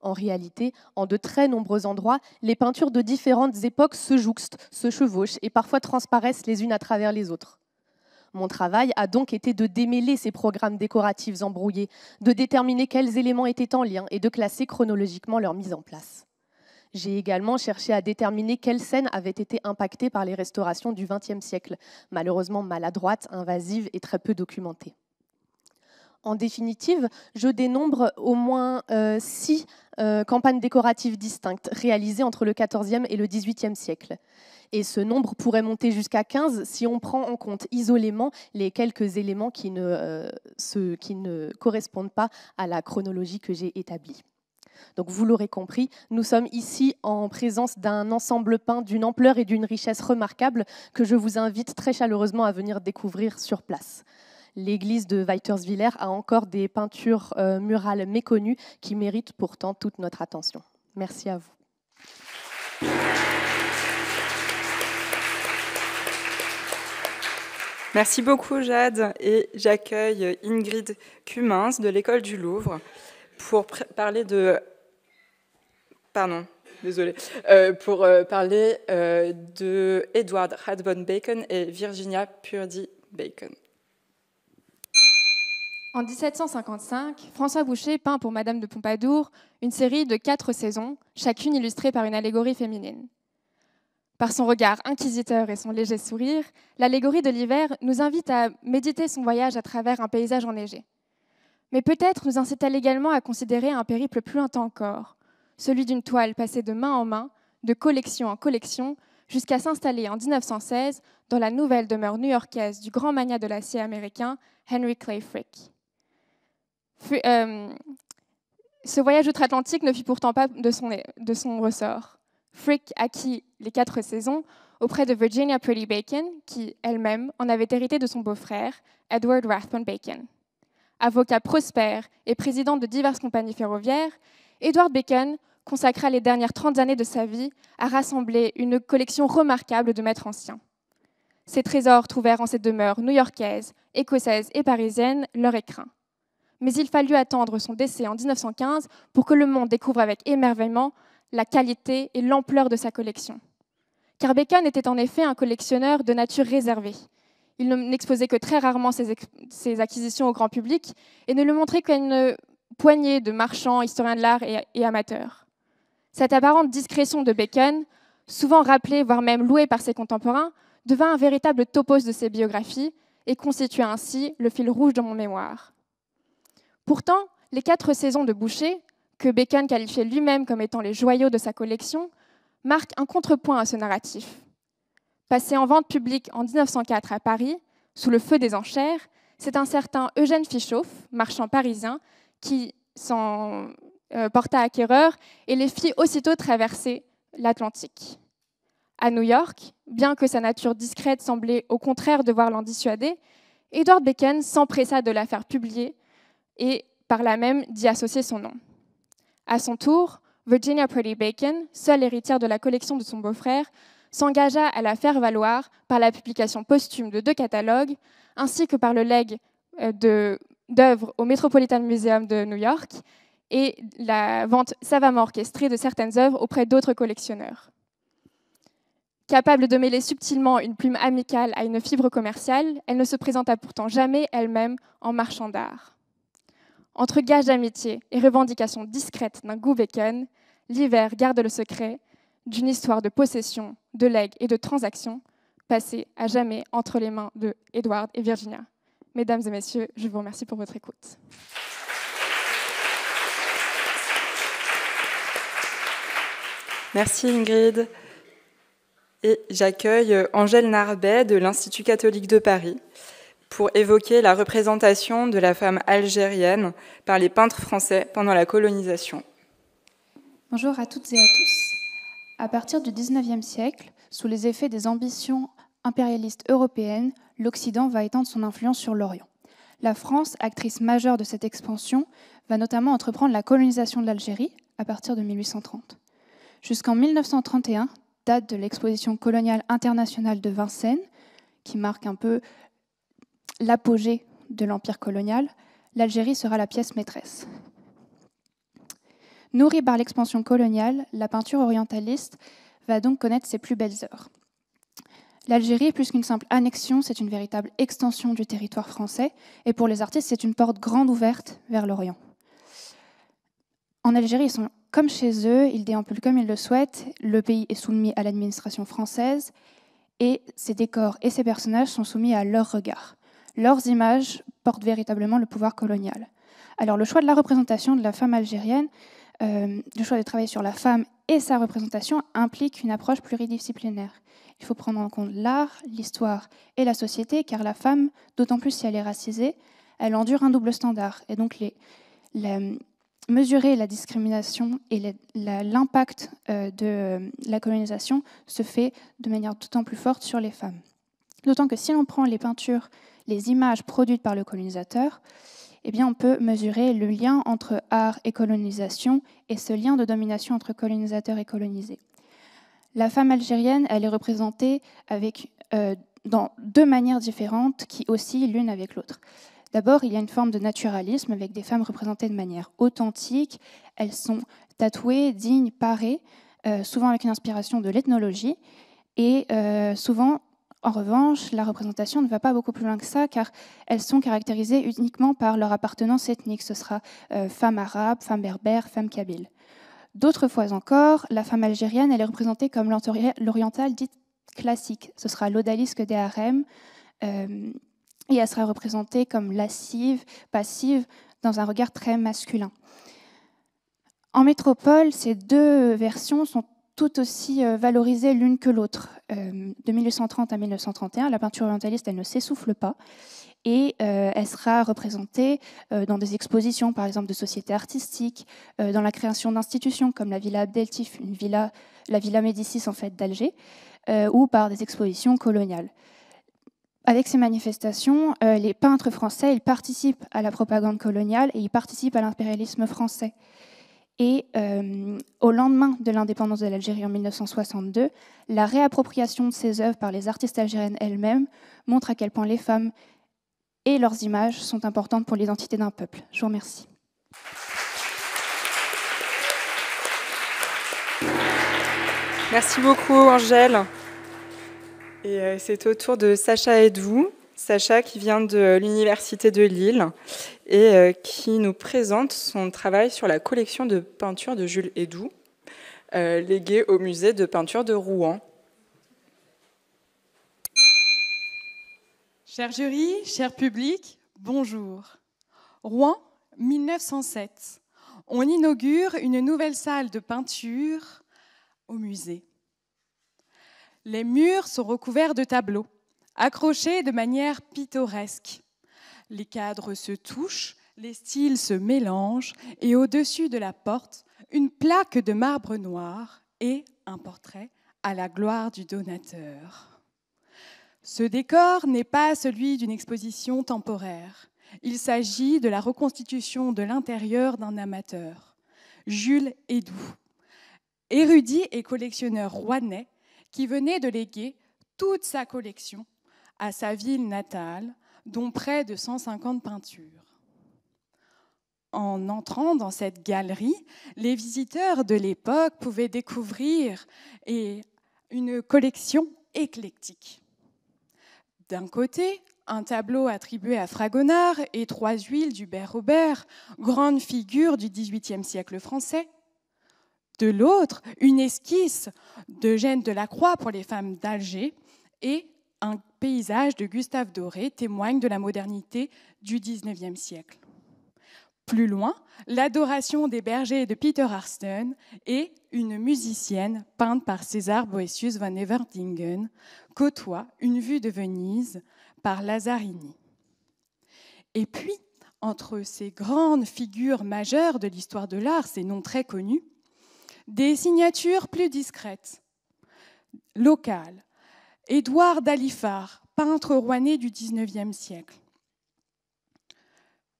K: En réalité, en de très nombreux endroits, les peintures de différentes époques se jouxtent, se chevauchent et parfois transparaissent les unes à travers les autres. Mon travail a donc été de démêler ces programmes décoratifs embrouillés, de déterminer quels éléments étaient en lien et de classer chronologiquement leur mise en place. J'ai également cherché à déterminer quelles scènes avaient été impactées par les restaurations du XXe siècle, malheureusement maladroites, invasives et très peu documentées. En définitive, je dénombre au moins 6 campagnes décoratives distinctes réalisées entre le XIVe et le XVIIIe siècle. Et ce nombre pourrait monter jusqu'à 15 si on prend en compte isolément les quelques éléments qui ne correspondent pas à la chronologie que j'ai établie. Donc vous l'aurez compris, nous sommes ici en présence d'un ensemble peint d'une ampleur et d'une richesse remarquables que je vous invite très chaleureusement à venir découvrir sur place. L'église de Weiterswiller a encore des peintures murales méconnues qui méritent pourtant toute notre attention. Merci à vous.
B: Merci beaucoup Jade, et j'accueille Ingrid Cummins de l'École du Louvre pour parler de... Pardon, désolée. Pour parler de Edward Rathbone Bacon et Virginia Purdy Bacon.
D: En 1755, François Boucher peint pour Madame de Pompadour une série de 4 saisons, chacune illustrée par une allégorie féminine. Par son regard inquisiteur et son léger sourire, l'allégorie de l'hiver nous invite à méditer son voyage à travers un paysage enneigé. Mais peut-être nous incite-t-elle également à considérer un périple plus lointain encore, celui d'une toile passée de main en main, de collection en collection, jusqu'à s'installer en 1916 dans la nouvelle demeure new-yorkaise du grand magnat de l'acier américain, Henry Clay Frick. Ce voyage outre-Atlantique ne fut pourtant pas de son ressort. Frick acquit les 4 saisons auprès de Virginia Purdy Bacon, qui, elle-même, en avait hérité de son beau-frère, Edward Rathbone Bacon. Avocat prospère et président de diverses compagnies ferroviaires, Edward Bacon consacra les dernières 30 années de sa vie à rassembler une collection remarquable de maîtres anciens. Ces trésors trouvèrent en cette demeure new-yorkaise, écossaise et parisienne leur écrin. Mais il fallut attendre son décès en 1915 pour que le monde découvre avec émerveillement la qualité et l'ampleur de sa collection. Car Bacon était en effet un collectionneur de nature réservée. Il n'exposait que très rarement ses acquisitions au grand public et ne le montrait qu'à une poignée de marchands, historiens de l'art et amateurs. Cette apparente discrétion de Bacon, souvent rappelée, voire même louée par ses contemporains, devint un véritable topos de ses biographies et constitua ainsi le fil rouge de mon mémoire. Pourtant, les 4 saisons de Boucher, que Bacon qualifiait lui-même comme étant les joyaux de sa collection, marquent un contrepoint à ce narratif. Passé en vente publique en 1904 à Paris, sous le feu des enchères, c'est un certain Eugène Fichauff, marchand parisien, qui s'en porta acquéreur et les fit aussitôt traverser l'Atlantique. À New York, bien que sa nature discrète semblait au contraire devoir l'en dissuader, Edward Bacon s'empressa de la faire publier et par là même d'y associer son nom. À son tour, Virginia Purdy Bacon, seule héritière de la collection de son beau-frère, s'engagea à la faire valoir par la publication posthume de 2 catalogues, ainsi que par le legs d'œuvres au Metropolitan Museum de New York et la vente savamment orchestrée de certaines œuvres auprès d'autres collectionneurs. Capable de mêler subtilement une plume amicale à une fibre commerciale, elle ne se présenta pourtant jamais elle-même en marchand d'art. Entre gages d'amitié et revendications discrètes d'un goût Bacon, l'hiver garde le secret d'une histoire de possession, de legs et de transactions passée à jamais entre les mains de Edward et Virginia. Mesdames et messieurs, je vous remercie pour votre écoute.
B: Merci Ingrid. Et j'accueille Angèle Narbet de l'Institut catholique de Paris pour évoquer la représentation de la femme algérienne par les peintres français pendant la colonisation.
C: Bonjour à toutes et à tous. À partir du XIXe siècle, sous les effets des ambitions impérialistes européennes, l'Occident va étendre son influence sur l'Orient. La France, actrice majeure de cette expansion, va notamment entreprendre la colonisation de l'Algérie à partir de 1830. Jusqu'en 1931, date de l'exposition coloniale internationale de Vincennes, qui marque un peu l'apogée de l'empire colonial, l'Algérie sera la pièce maîtresse. Nourrie par l'expansion coloniale, la peinture orientaliste va donc connaître ses plus belles heures. L'Algérie, plus qu'une simple annexion, c'est une véritable extension du territoire français, et pour les artistes, c'est une porte grande ouverte vers l'Orient.
L: En Algérie, ils sont comme chez eux, ils déambulent comme ils le souhaitent, le pays est soumis à l'administration française, et ces décors et ces personnages sont soumis à leur regard. Leurs images portent véritablement le pouvoir colonial. Alors le choix de la représentation de la femme algérienne, le choix de travailler sur la femme et sa représentation implique une approche pluridisciplinaire. Il faut prendre en compte l'art, l'histoire et la société, car la femme, d'autant plus si elle est racisée, elle endure un double standard. Et donc mesurer la discrimination et l'impact de la colonisation se fait de manière d'autant plus forte sur les femmes. D'autant que si l'on prend les peintures, les images produites par le colonisateur, eh bien on peut mesurer le lien entre art et colonisation et ce lien de domination entre colonisateur et colonisé. La femme algérienne, elle est représentée dans deux manières différentes qui oscillent l'une avec l'autre. D'abord, il y a une forme de naturalisme avec des femmes représentées de manière authentique. Elles sont tatouées, dignes, parées, souvent avec une inspiration de l'ethnologie. Et souvent, en revanche, la représentation ne va pas beaucoup plus loin que ça, car elles sont caractérisées uniquement par leur appartenance ethnique. Ce sera femme arabe, femme berbère, femme kabyle. D'autres fois encore, la femme algérienne, elle est représentée comme l'orientale dite classique. Ce sera l'odalisque des harems, et elle sera représentée comme lascive, passive, dans un regard très masculin. En métropole, ces deux versions sont tout aussi valorisées l'une que l'autre. De 1830 à 1931, la peinture orientaliste, elle ne s'essouffle pas, et elle sera représentée dans des expositions, par exemple de sociétés artistiques, dans la création d'institutions comme la Villa Abdeltif, la Villa Médicis en fait d'Alger, ou par des expositions coloniales. Avec ces manifestations, les peintres français, ils participent à la propagande coloniale et ils participent à l'impérialisme français. Et au lendemain de l'indépendance de l'Algérie en 1962, la réappropriation de ces œuvres par les artistes algériennes elles-mêmes montre à quel point les femmes et leurs images sont importantes pour l'identité d'un peuple. Je vous remercie.
B: Merci beaucoup, Angèle. Et c'est au tour de Sacha Edvou. Sacha qui vient de l'Université de Lille et qui nous présente son travail sur la collection de peintures de Jules Hédoux, léguée au musée de peinture de Rouen.
M: Cher jury, cher public, bonjour. Rouen, 1907. On inaugure une nouvelle salle de peinture au musée. Les murs sont recouverts de tableaux, accrochés de manière pittoresque. Les cadres se touchent, les styles se mélangent et au-dessus de la porte, une plaque de marbre noir et un portrait à la gloire du donateur. Ce décor n'est pas celui d'une exposition temporaire. Il s'agit de la reconstitution de l'intérieur d'un amateur, Jules Hédoux, érudit et collectionneur rouennais qui venait de léguer toute sa collection à sa ville natale, dont près de 150 peintures. En entrant dans cette galerie, les visiteurs de l'époque pouvaient découvrir une collection éclectique. D'un côté, un tableau attribué à Fragonard et 3 huiles d'Hubert Robert, grande figure du XVIIIe siècle français. De l'autre, une esquisse d'Eugène Delacroix pour les femmes d'Alger et un paysage de Gustave Doré témoigne de la modernité du XIXe siècle. Plus loin, l'adoration des bergers de Peter Harsten et une musicienne peinte par César Boëtius van Everdingen côtoient une vue de Venise par Lazzarini. Et puis, entre ces grandes figures majeures de l'histoire de l'art, ces noms très connus, des signatures plus discrètes, locales. Édouard d'Alifard, peintre rouennais du XIXe siècle.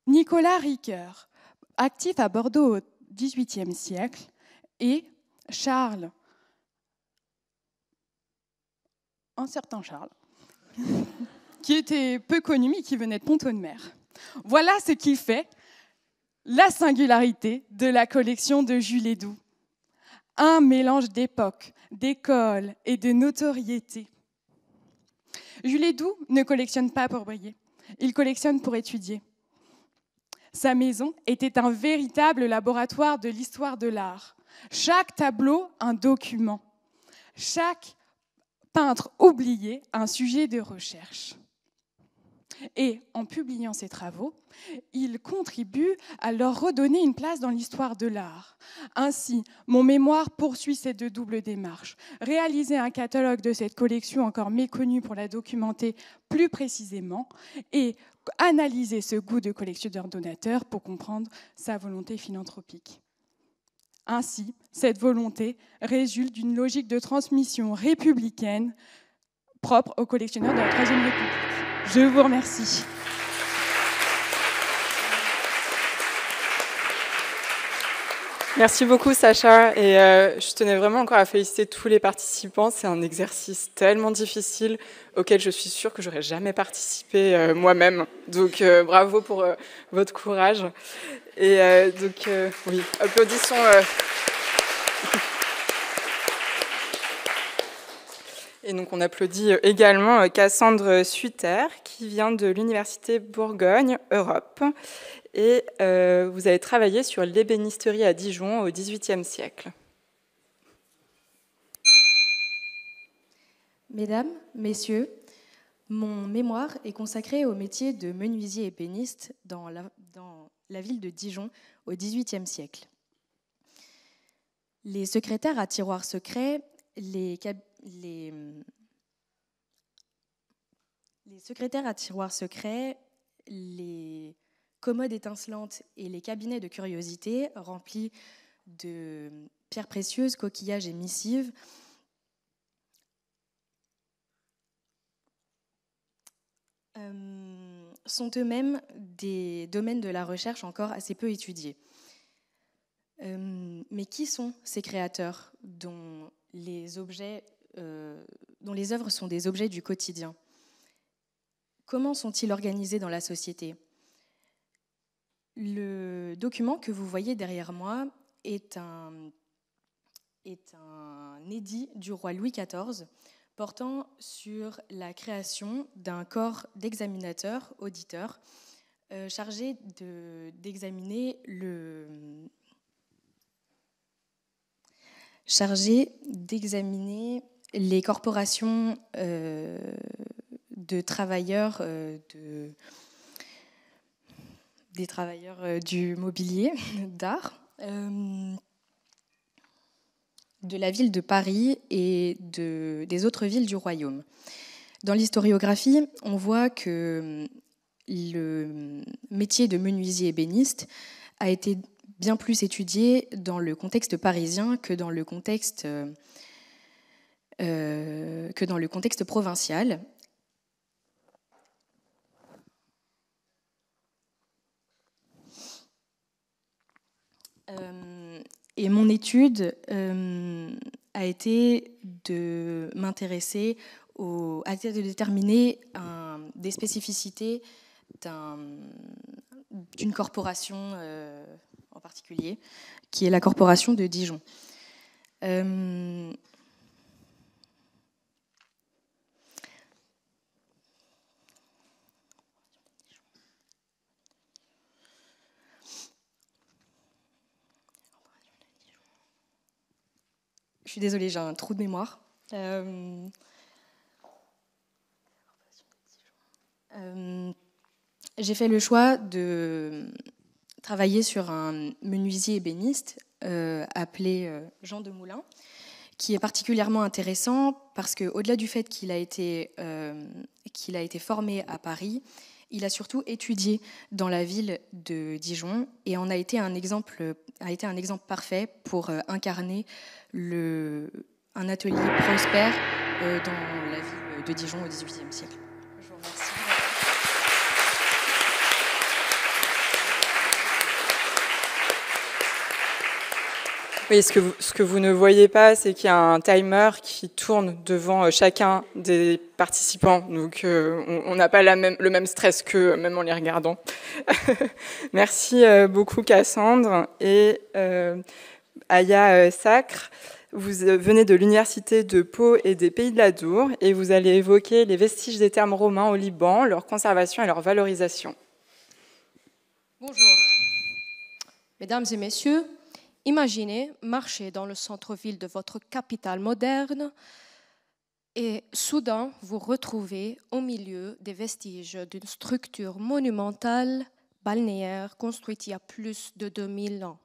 M: Nicolas Ricoeur, actif à Bordeaux au XVIIIe siècle. Et Charles, un certain Charles, qui était peu connu mais qui venait de Pont-de-Mer. Voilà ce qui fait la singularité de la collection de Jules Hédoux. Un mélange d'époque, d'école et de notoriété. Jules Hédoux ne collectionne pas pour briller, il collectionne pour étudier. Sa maison était un véritable laboratoire de l'histoire de l'art. Chaque tableau, un document. Chaque peintre oublié, un sujet de recherche. Et en publiant ses travaux, il contribue à leur redonner une place dans l'histoire de l'art. Ainsi, mon mémoire poursuit cette double démarche. Réaliser un catalogue de cette collection encore méconnue pour la documenter plus précisément et analyser ce goût de collectionneur-donateur pour comprendre sa volonté philanthropique. Ainsi, cette volonté résulte d'une logique de transmission républicaine propre aux collectionneurs de la Troisième République. Je vous remercie.
B: Merci beaucoup Sacha, et je tenais vraiment encore à féliciter tous les participants. C'est un exercice tellement difficile auquel je suis sûre que j'aurais jamais participé moi-même. Donc bravo pour votre courage. Et donc oui, applaudissons. Et donc on applaudit également Cassandre Suiter qui vient de l'Université Bourgogne Europe. Et vous avez travaillé sur l'ébénisterie à Dijon au XVIIIe siècle.
N: Mesdames, Messieurs, mon mémoire est consacré au métier de menuisier ébéniste dans la ville de Dijon au XVIIIe siècle. Les secrétaires à tiroirs secrets, les secrétaires à tiroirs secrets, les commodes étincelantes et les cabinets de curiosités remplis de pierres précieuses, coquillages et missives sont eux-mêmes des domaines de la recherche encore assez peu étudiés. Mais qui sont ces créateurs dont les œuvres sont des objets du quotidien? Comment sont-ils organisés dans la société? Le document que vous voyez derrière moi est un édit du roi Louis XIV portant sur la création d'un corps d'examinateurs, auditeurs, chargé d'examiner les corporations de travailleurs, des travailleurs du mobilier d'art, de la ville de Paris et des autres villes du royaume. Dans l'historiographie, on voit que le métier de menuisier ébéniste a été bien plus étudié dans le contexte parisien que dans le contexte provincial. Et mon étude a été de m'intéresser à déterminer des spécificités d'une corporation en particulier, qui est la corporation de Dijon. Je suis désolée, j'ai un trou de mémoire. J'ai fait le choix de travailler sur un menuisier ébéniste appelé Jean de Moulin, qui est particulièrement intéressant parce qu'au-delà du fait qu'il a été formé à Paris, il a surtout étudié dans la ville de Dijon et en a été un exemple parfait pour incarner un atelier prospère dans la ville de Dijon au XVIIIe siècle. Je vous remercie.
B: Oui, ce que vous ne voyez pas, c'est qu'il y a un timer qui tourne devant chacun des participants. Donc, on n'a pas le même stress qu'eux, même en les regardant. Merci beaucoup, Cassandre. Et Aya Sacre, vous venez de l'Université de Pau et des Pays de l'Adour, et vous allez évoquer les vestiges des thermes romains au Liban, leur conservation et leur valorisation.
O: Bonjour. Mesdames et messieurs, imaginez marcher dans le centre-ville de votre capitale moderne et soudain vous retrouvez au milieu des vestiges d'une structure monumentale balnéaire construite il y a plus de 2000 ans.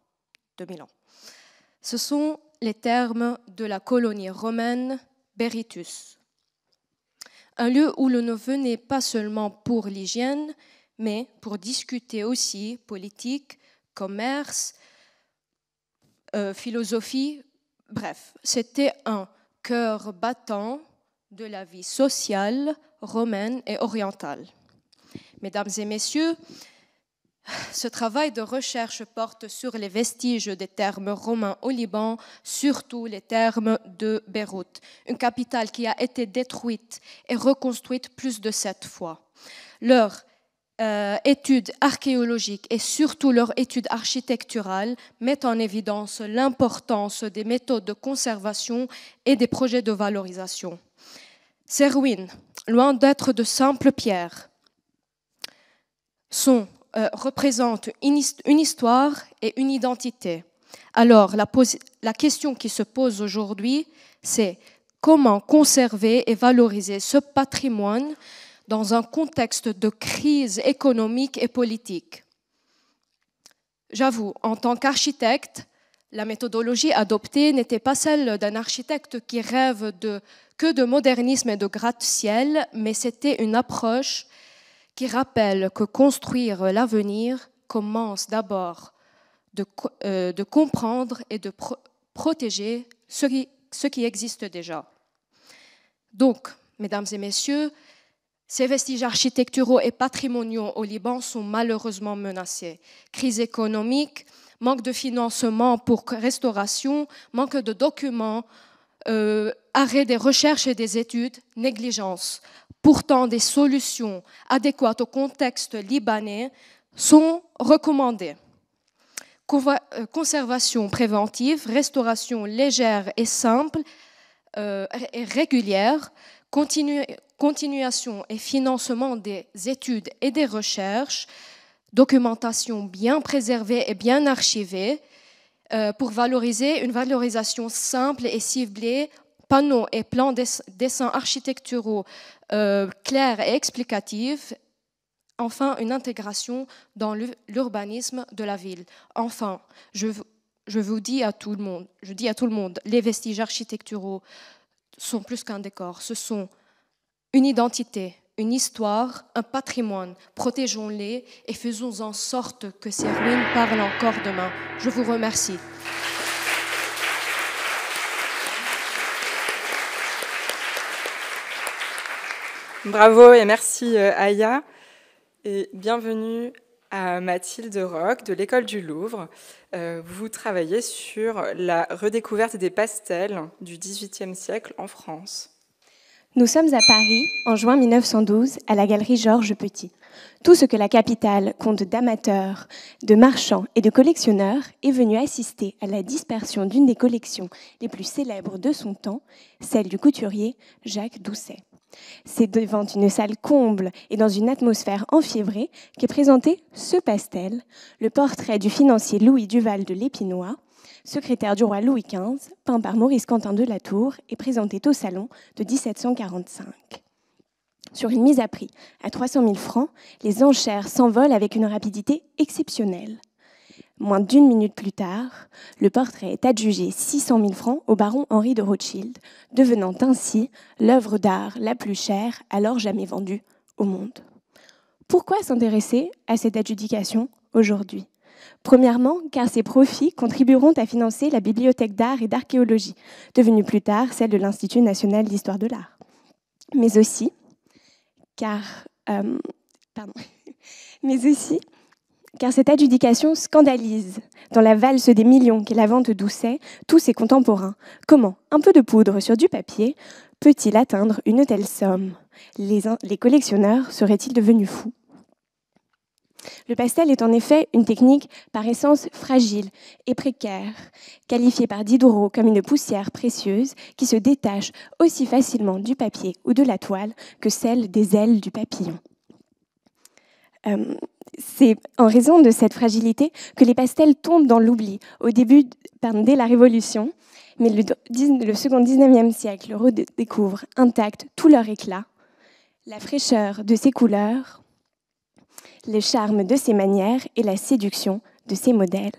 O: Ce sont les thermes de la colonie romaine Berytus. Un lieu où l'on ne venait pas seulement pour l'hygiène, mais pour discuter aussi politique, commerce, philosophie. Bref, c'était un cœur battant de la vie sociale romaine et orientale. Mesdames et messieurs, ce travail de recherche porte sur les vestiges des thermes romains au Liban, surtout les thermes de Beyrouth, une capitale qui a été détruite et reconstruite plus de 7 fois. Leur études archéologiques et surtout leurs études architecturales mettent en évidence l'importance des méthodes de conservation et des projets de valorisation. Ces ruines, loin d'être de simples pierres, représentent une histoire et une identité. Alors, la question qui se pose aujourd'hui, c'est comment conserver et valoriser ce patrimoine dans un contexte de crise économique et politique. J'avoue, en tant qu'architecte, la méthodologie adoptée n'était pas celle d'un architecte qui rêve que de modernisme et de gratte-ciel, mais c'était une approche qui rappelle que construire l'avenir commence d'abord de comprendre et de protéger ce qui existe déjà. Donc, mesdames et messieurs, ces vestiges architecturaux et patrimoniaux au Liban sont malheureusement menacés. Crise économique, manque de financement pour restauration, manque de documents, arrêt des recherches et des études, négligence. Pourtant, des solutions adéquates au contexte libanais sont recommandées. Conservation préventive, restauration légère et simple et régulière, continuation et financement des études et des recherches, documentation bien préservée et bien archivée pour valoriser une valorisation simple et ciblée, panneaux et plans dessins architecturaux clairs et explicatifs. Enfin, une intégration dans l'urbanisme de la ville. Enfin, je dis à tout le monde, les vestiges architecturaux sont plus qu'un décor, ce sont une identité, une histoire, un patrimoine. Protégeons-les et faisons en sorte que ces ruines parlent encore demain. Je vous remercie.
B: Bravo et merci Aya. Et bienvenue à Mathilde Roch de l'École du Louvre. Vous travaillez sur la redécouverte des pastels du XVIIIe siècle en France.
P: Nous sommes à Paris, en juin 1912, à la galerie Georges Petit. Tout ce que la capitale compte d'amateurs, de marchands et de collectionneurs est venu assister à la dispersion d'une des collections les plus célèbres de son temps, celle du couturier Jacques Doucet. C'est devant une salle comble et dans une atmosphère enfiévrée qu'est présenté ce pastel, le portrait du financier Louis Duval de l'Épinois, secrétaire du roi Louis XV, peint par Maurice Quentin de la Tour et présenté au salon de 1745. Sur une mise à prix à 300 000 francs, les enchères s'envolent avec une rapidité exceptionnelle. Moins d'1 minute plus tard, le portrait est adjugé 600 000 francs au baron Henri de Rothschild, devenant ainsi l'œuvre d'art la plus chère alors jamais vendue au monde. Pourquoi s'intéresser à cette adjudication aujourd'hui ? Premièrement, car ces profits contribueront à financer la bibliothèque d'art et d'archéologie, devenue plus tard celle de l'Institut national d'histoire de l'art. Mais aussi, car cette adjudication scandalise, dans la valse des millions qu'est la vente Doucet, tous ses contemporains. Comment un peu de poudre sur du papier peut-il atteindre une telle somme ? Les collectionneurs seraient-ils devenus fous ? Le pastel est en effet une technique par essence fragile et précaire, qualifiée par Diderot comme une poussière précieuse qui se détache aussi facilement du papier ou de la toile que celle des ailes du papillon. C'est en raison de cette fragilité que les pastels tombent dans l'oubli dès la Révolution, mais le second 19e siècle redécouvre intact tout leur éclat, la fraîcheur de ses couleurs, le charme de ses manières et la séduction de ses modèles.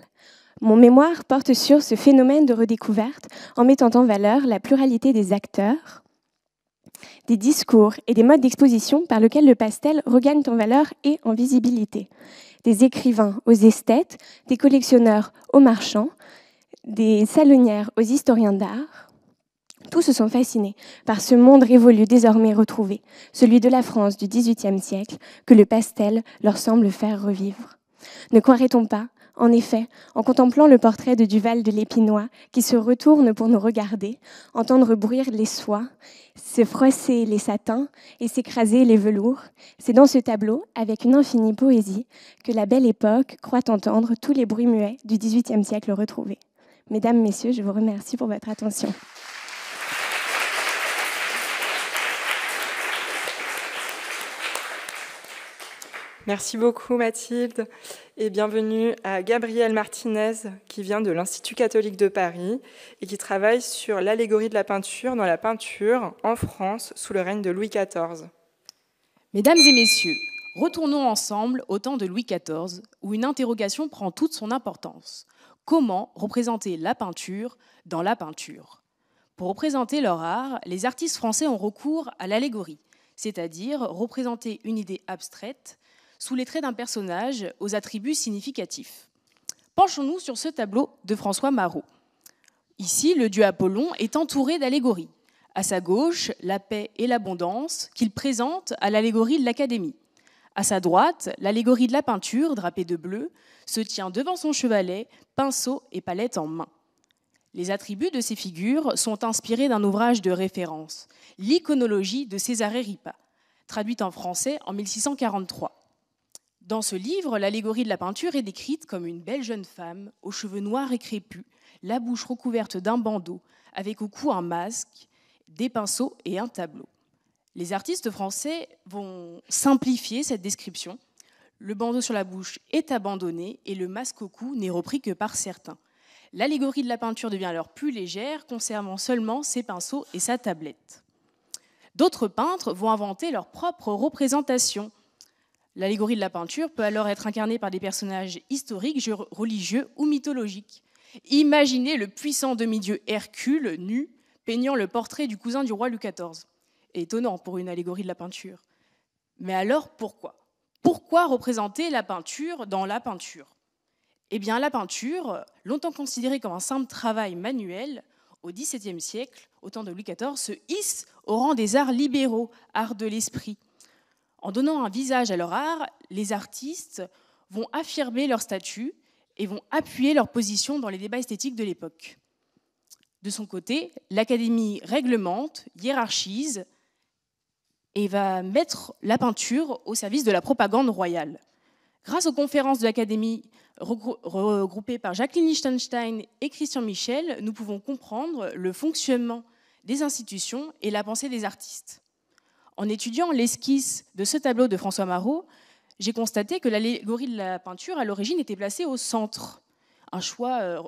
P: Mon mémoire porte sur ce phénomène de redécouverte en mettant en valeur la pluralité des acteurs, des discours et des modes d'exposition par lesquels le pastel regagne en valeur et en visibilité. Des écrivains aux esthètes, des collectionneurs aux marchands, des salonnières aux historiens d'art. Tous se sont fascinés par ce monde révolu désormais retrouvé, celui de la France du XVIIIe siècle, que le pastel leur semble faire revivre. Ne croirait-on pas, en effet, en contemplant le portrait de Duval de l'Épinois, qui se retourne pour nous regarder, entendre bruire les soies, se froisser les satins et s'écraser les velours, c'est dans ce tableau, avec une infinie poésie, que la belle époque croit entendre tous les bruits muets du XVIIIe siècle retrouvés. Mesdames, Messieurs, je vous remercie pour votre attention.
B: Merci beaucoup Mathilde et bienvenue à Gabrielle Martinez qui vient de l'Institut catholique de Paris et qui travaille sur l'allégorie de la peinture dans la peinture en France sous le règne de Louis XIV.
Q: Mesdames et messieurs, retournons ensemble au temps de Louis XIV où une interrogation prend toute son importance. Comment représenter la peinture dans la peinture ? Pour représenter leur art, les artistes français ont recours à l'allégorie, c'est-à-dire représenter une idée abstraite sous les traits d'un personnage aux attributs significatifs. Penchons-nous sur ce tableau de François Marot. Ici, le dieu Apollon est entouré d'allégories. À sa gauche, la paix et l'abondance qu'il présente à l'allégorie de l'Académie. À sa droite, l'allégorie de la peinture, drapée de bleu, se tient devant son chevalet, pinceau et palette en main. Les attributs de ces figures sont inspirés d'un ouvrage de référence, l'Iconologie de Césarée Ripa, traduite en français en 1643. Dans ce livre, l'allégorie de la peinture est décrite comme une belle jeune femme, aux cheveux noirs et crépus, la bouche recouverte d'un bandeau, avec au cou un masque, des pinceaux et un tableau. Les artistes français vont simplifier cette description. Le bandeau sur la bouche est abandonné et le masque au cou n'est repris que par certains. L'allégorie de la peinture devient alors plus légère, conservant seulement ses pinceaux et sa tablette. D'autres peintres vont inventer leur propre représentation. L'allégorie de la peinture peut alors être incarnée par des personnages historiques, religieux ou mythologiques. Imaginez le puissant demi-dieu Hercule, nu, peignant le portrait du cousin du roi Louis XIV. Étonnant pour une allégorie de la peinture. Mais alors pourquoi ? Pourquoi représenter la peinture dans la peinture ? Eh bien la peinture, longtemps considérée comme un simple travail manuel, au XVIIe siècle, au temps de Louis XIV, se hisse au rang des arts libéraux, arts de l'esprit. En donnant un visage à leur art, les artistes vont affirmer leur statut et vont appuyer leur position dans les débats esthétiques de l'époque. De son côté, l'Académie réglemente, hiérarchise et va mettre la peinture au service de la propagande royale. Grâce aux conférences de l'Académie regroupées par Jacqueline Lichtenstein et Christian Michel, nous pouvons comprendre le fonctionnement des institutions et la pensée des artistes. En étudiant l'esquisse de ce tableau de François Marot, j'ai constaté que l'allégorie de la peinture, à l'origine, était placée au centre. Un choix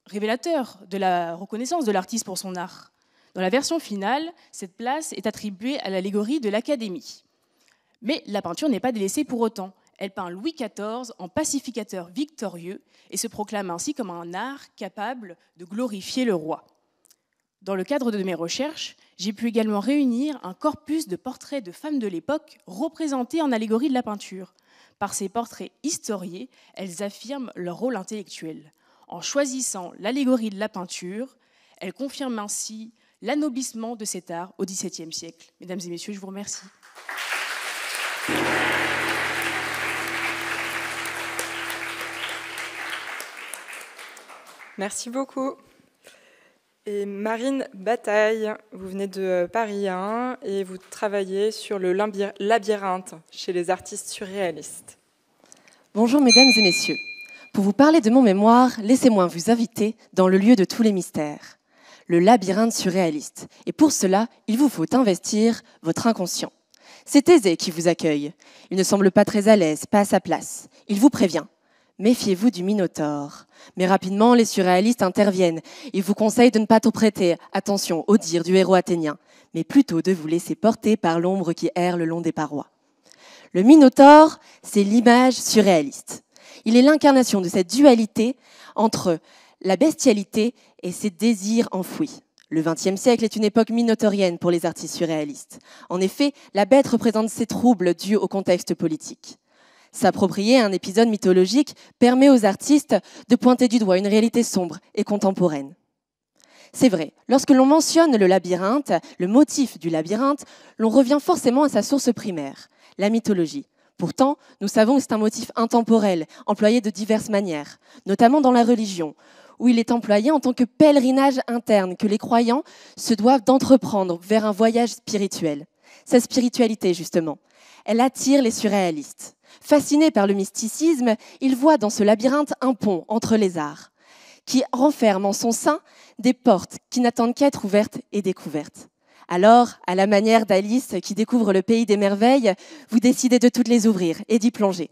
Q: révélateur de la reconnaissance de l'artiste pour son art. Dans la version finale, cette place est attribuée à l'allégorie de l'Académie. Mais la peinture n'est pas délaissée pour autant. Elle peint Louis XIV en pacificateur victorieux et se proclame ainsi comme un art capable de glorifier le roi. Dans le cadre de mes recherches, j'ai pu également réunir un corpus de portraits de femmes de l'époque représentés en allégorie de la peinture. Par ces portraits historiés, elles affirment leur rôle intellectuel. En choisissant l'allégorie de la peinture, elles confirment ainsi l'anoblissement de cet art au XVIIe siècle. Mesdames et messieurs, je vous remercie.
B: Merci beaucoup. Et Marine Bataille, vous venez de Paris 1 et vous travaillez sur le labyrinthe chez les artistes surréalistes.
R: Bonjour mesdames et messieurs. Pour vous parler de mon mémoire, laissez-moi vous inviter dans le lieu de tous les mystères, le labyrinthe surréaliste. Et pour cela, il vous faut investir votre inconscient. C'est Thésée qui vous accueille. Il ne semble pas très à l'aise, pas à sa place. Il vous prévient. Méfiez-vous du Minotaure. Mais rapidement, les surréalistes interviennent. Ils vous conseillent de ne pas trop prêter attention aux dires du héros athénien, mais plutôt de vous laisser porter par l'ombre qui erre le long des parois. Le Minotaure, c'est l'image surréaliste. Il est l'incarnation de cette dualité entre la bestialité et ses désirs enfouis. Le XXe siècle est une époque minotaurienne pour les artistes surréalistes. En effet, la bête représente ces troubles dus au contexte politique. S'approprier un épisode mythologique permet aux artistes de pointer du doigt une réalité sombre et contemporaine. C'est vrai, lorsque l'on mentionne le labyrinthe, le motif du labyrinthe, l'on revient forcément à sa source primaire, la mythologie. Pourtant, nous savons que c'est un motif intemporel, employé de diverses manières, notamment dans la religion, où il est employé en tant que pèlerinage interne que les croyants se doivent d'entreprendre vers un voyage spirituel. Sa spiritualité, justement, elle attire les surréalistes. Fascinés par le mysticisme, ils voient dans ce labyrinthe un pont entre les arts, qui renferme en son sein des portes qui n'attendent qu'à être ouvertes et découvertes. Alors, à la manière d'Alice qui découvre le pays des merveilles, vous décidez de toutes les ouvrir et d'y plonger.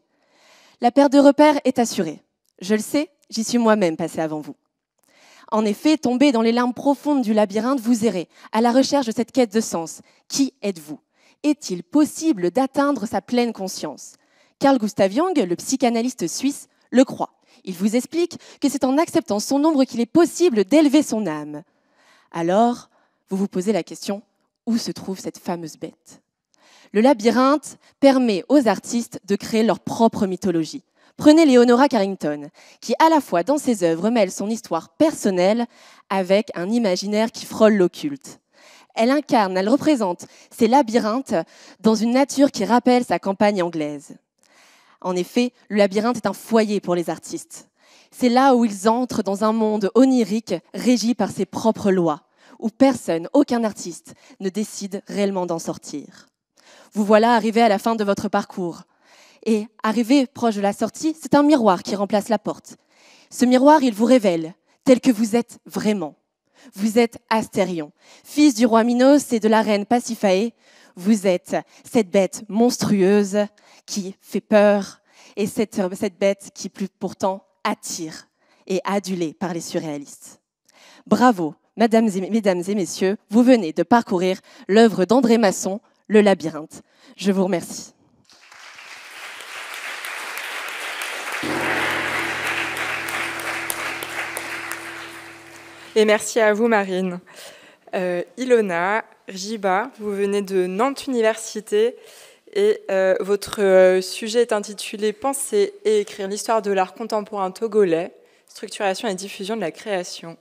R: La perte de repères est assurée. Je le sais, j'y suis moi-même passée avant vous. En effet, tombé dans les larmes profondes du labyrinthe, vous errez à la recherche de cette quête de sens. Qui êtes-vous ? Est-il possible d'atteindre sa pleine conscience ? Carl Gustav Jung, le psychanalyste suisse, le croit. Il vous explique que c'est en acceptant son ombre qu'il est possible d'élever son âme. Alors, vous vous posez la question, où se trouve cette fameuse bête ? Le labyrinthe permet aux artistes de créer leur propre mythologie. Prenez Leonora Carrington, qui à la fois dans ses œuvres mêle son histoire personnelle avec un imaginaire qui frôle l'occulte. Elle incarne, elle représente ces labyrinthes dans une nature qui rappelle sa campagne anglaise. En effet, le labyrinthe est un foyer pour les artistes. C'est là où ils entrent dans un monde onirique régi par ses propres lois, où personne, aucun artiste, ne décide réellement d'en sortir. Vous voilà arrivé à la fin de votre parcours. Et arrivé proche de la sortie, c'est un miroir qui remplace la porte. Ce miroir, il vous révèle tel que vous êtes vraiment. Vous êtes Astérion, fils du roi Minos et de la reine Pasiphaë. Vous êtes cette bête monstrueuse qui fait peur et cette bête qui pourtant attire et adulée par les surréalistes. Bravo, mesdames et messieurs, vous venez de parcourir l'œuvre d'André Masson, Le Labyrinthe. Je vous remercie.
B: Et merci à vous, Marine. Ilona Jiba, vous venez de Nantes Université et votre sujet est intitulé « Penser et écrire l'histoire de l'art contemporain togolais, structuration et diffusion de la création ».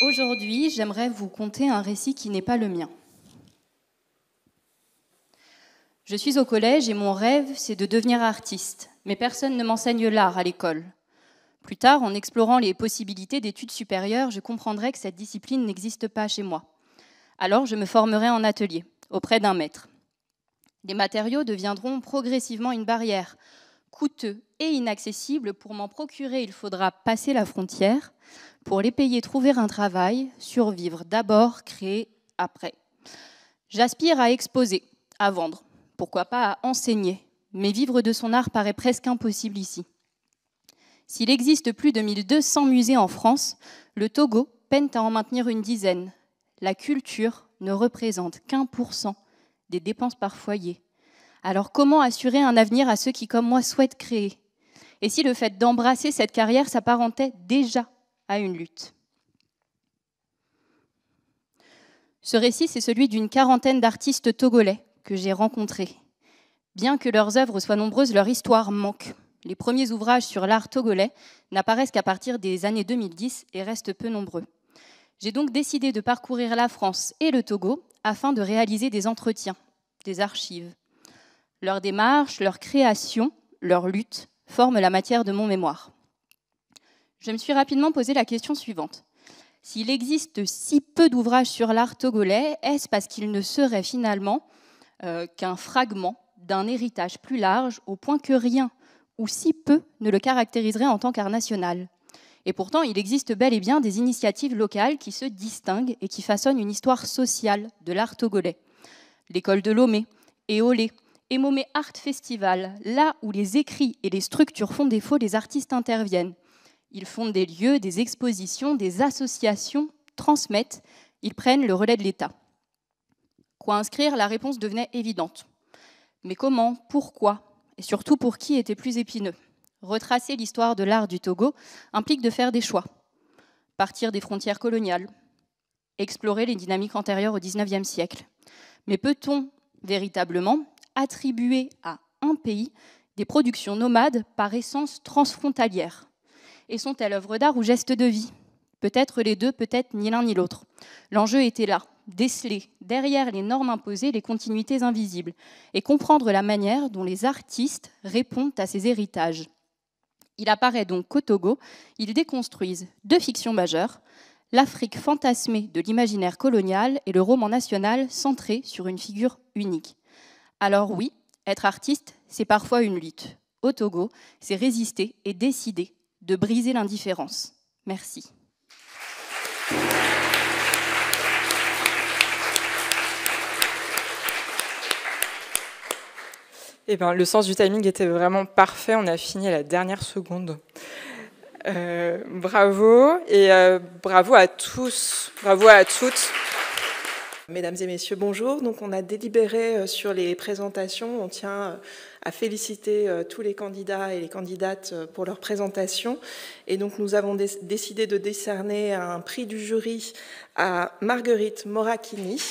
S: Aujourd'hui, j'aimerais vous conter un récit qui n'est pas le mien. Je suis au collège et mon rêve, c'est de devenir artiste, mais personne ne m'enseigne l'art à l'école. Plus tard, en explorant les possibilités d'études supérieures, je comprendrai que cette discipline n'existe pas chez moi. Alors, je me formerai en atelier, auprès d'un maître. Les matériaux deviendront progressivement une barrière, coûteux et inaccessible. Pour m'en procurer, il faudra passer la frontière. Pour les payer, trouver un travail, survivre d'abord, créer après. J'aspire à exposer, à vendre, pourquoi pas à enseigner, mais vivre de son art paraît presque impossible ici. S'il existe plus de 1200 musées en France, le Togo peine à en maintenir une dizaine. La culture ne représente qu'1% des dépenses par foyer. Alors comment assurer un avenir à ceux qui, comme moi, souhaitent créer ? Et si le fait d'embrasser cette carrière s'apparentait déjà à une lutte ? Ce récit, c'est celui d'une quarantaine d'artistes togolais que j'ai rencontrés. Bien que leurs œuvres soient nombreuses, leur histoire manque. Les premiers ouvrages sur l'art togolais n'apparaissent qu'à partir des années 2010 et restent peu nombreux. J'ai donc décidé de parcourir la France et le Togo afin de réaliser des entretiens, des archives. Leur démarche, leur création, leur lutte forment la matière de mon mémoire. Je me suis rapidement posé la question suivante. S'il existe si peu d'ouvrages sur l'art togolais, est-ce parce qu'il ne serait finalement qu'un fragment d'un héritage plus large au point que rien ou si peu ne le caractériserait en tant qu'art national. Et pourtant, il existe bel et bien des initiatives locales qui se distinguent et qui façonnent une histoire sociale de l'art togolais. L'école de Lomé, Éolé Emomé Art Festival, là où les écrits et les structures font défaut, les artistes interviennent. Ils fondent des lieux, des expositions, des associations, transmettent, ils prennent le relais de l'État. Quoi inscrire? La réponse devenait évidente. Mais comment? Pourquoi? Et surtout pour qui était plus épineux? Retracer l'histoire de l'art du Togo implique de faire des choix. Partir des frontières coloniales, explorer les dynamiques antérieures au XIXe siècle. Mais peut-on véritablement attribuer à un pays des productions nomades par essence transfrontalières? Et sont-elles œuvres d'art ou gestes de vie? Peut-être les deux, peut-être ni l'un ni l'autre. L'enjeu était là, déceler derrière les normes imposées les continuités invisibles et comprendre la manière dont les artistes répondent à ces héritages. Il apparaît donc qu'au Togo, ils déconstruisent deux fictions majeures, l'Afrique fantasmée de l'imaginaire colonial et le roman national centré sur une figure unique. Alors oui, être artiste, c'est parfois une lutte. Au Togo, c'est résister et décider de briser l'indifférence. Merci.
B: Eh ben, le sens du timing était vraiment parfait. On a fini à la dernière seconde. Bravo et bravo à tous, bravo à toutes.
T: Mesdames et messieurs, bonjour. Donc, on a délibéré sur les présentations. On tient à féliciter tous les candidats et les candidates pour leur présentation. Et donc, nous avons décidé de décerner un prix du jury à Marguerite Moracchini.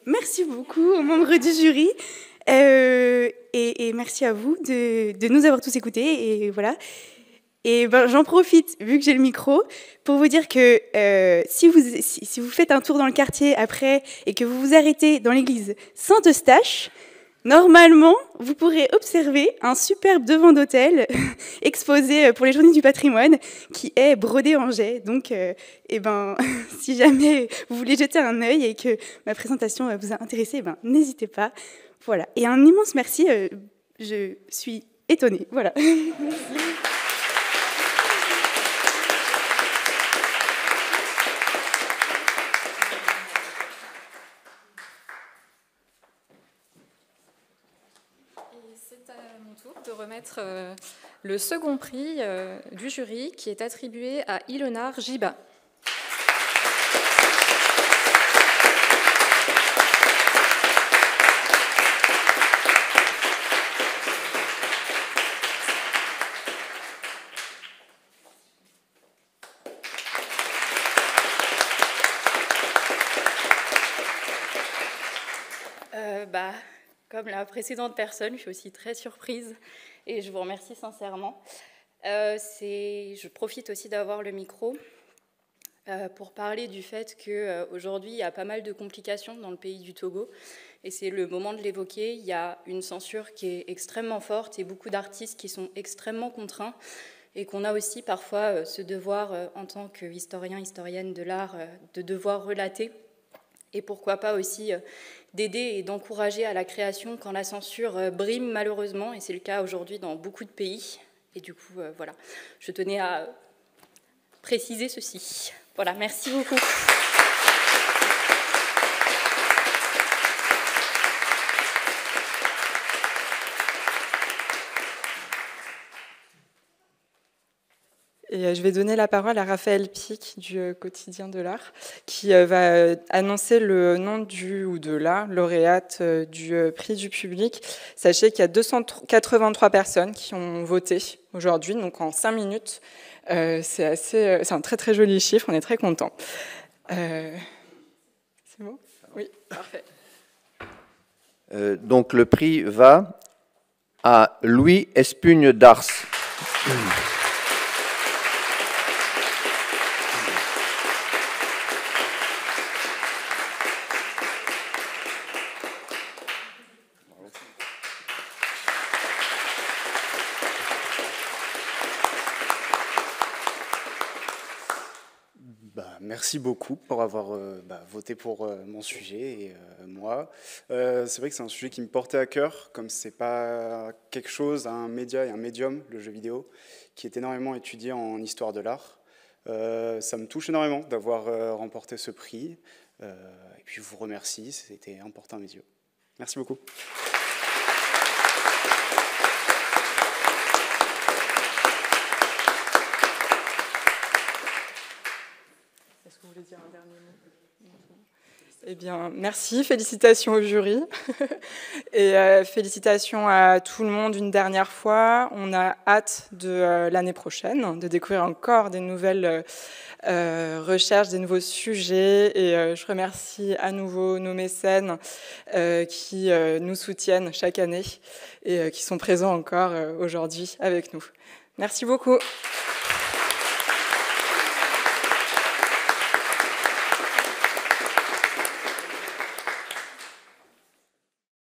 E: Merci beaucoup aux membres du jury et merci à vous de nous avoir tous écoutés. Et voilà. Et ben, j'en profite, vu que j'ai le micro, pour vous dire que si vous faites un tour dans le quartier après et que vous vous arrêtez dans l'église Saint-Eustache, normalement, vous pourrez observer un superbe devant d'hôtel exposé pour les Journées du patrimoine qui est brodé en jet. Donc, si jamais vous voulez jeter un œil et que ma présentation vous a intéressé, n'hésitez pas. Voilà. Et un immense merci. Je suis étonnée. Voilà.
U: De remettre le second prix du jury qui est attribué à Ilenar Giba.
S: Comme la précédente personne, je suis aussi très surprise et je vous remercie sincèrement. Je profite aussi d'avoir le micro pour parler du fait qu'aujourd'hui, il y a pas mal de complications dans le pays du Togo et c'est le moment de l'évoquer. Il y a une censure qui est extrêmement forte et beaucoup d'artistes qui sont extrêmement contraints et qu'on a aussi parfois ce devoir, en tant qu'historien, historienne de l'art, de devoir relater. Et pourquoi pas aussi d'aider et d'encourager à la création quand la censure brime malheureusement, et c'est le cas aujourd'hui dans beaucoup de pays. Et du coup, voilà, je tenais à préciser ceci. Voilà, merci beaucoup.
B: Et je vais donner la parole à Raphaël Pic du quotidien de l'art, qui va annoncer le nom du ou de la lauréate du prix du public. Sachez qu'il y a 283 personnes qui ont voté aujourd'hui, donc en 5 minutes. C'est un très très joli chiffre, on est très contents. C'est bon ? Oui, parfait.
V: Donc le prix va à Louis Espugne d'Ars.
H: Merci beaucoup pour avoir voté pour mon sujet et moi. C'est vrai que c'est un sujet qui me portait à cœur, comme c'est pas quelque chose, un média et un médium, le jeu vidéo, qui est énormément étudié en histoire de l'art. Ça me touche énormément d'avoir remporté ce prix. Et puis je vous remercie, c'était important à mes yeux. Merci beaucoup.
B: Est-ce que vous voulez dire un dernier mot ? Eh bien, merci, félicitations au jury et félicitations à tout le monde une dernière fois. On a hâte de l'année prochaine, de découvrir encore des nouvelles recherches, des nouveaux sujets. Et je remercie à nouveau nos mécènes qui nous soutiennent chaque année et qui sont présents encore aujourd'hui avec nous. Merci beaucoup.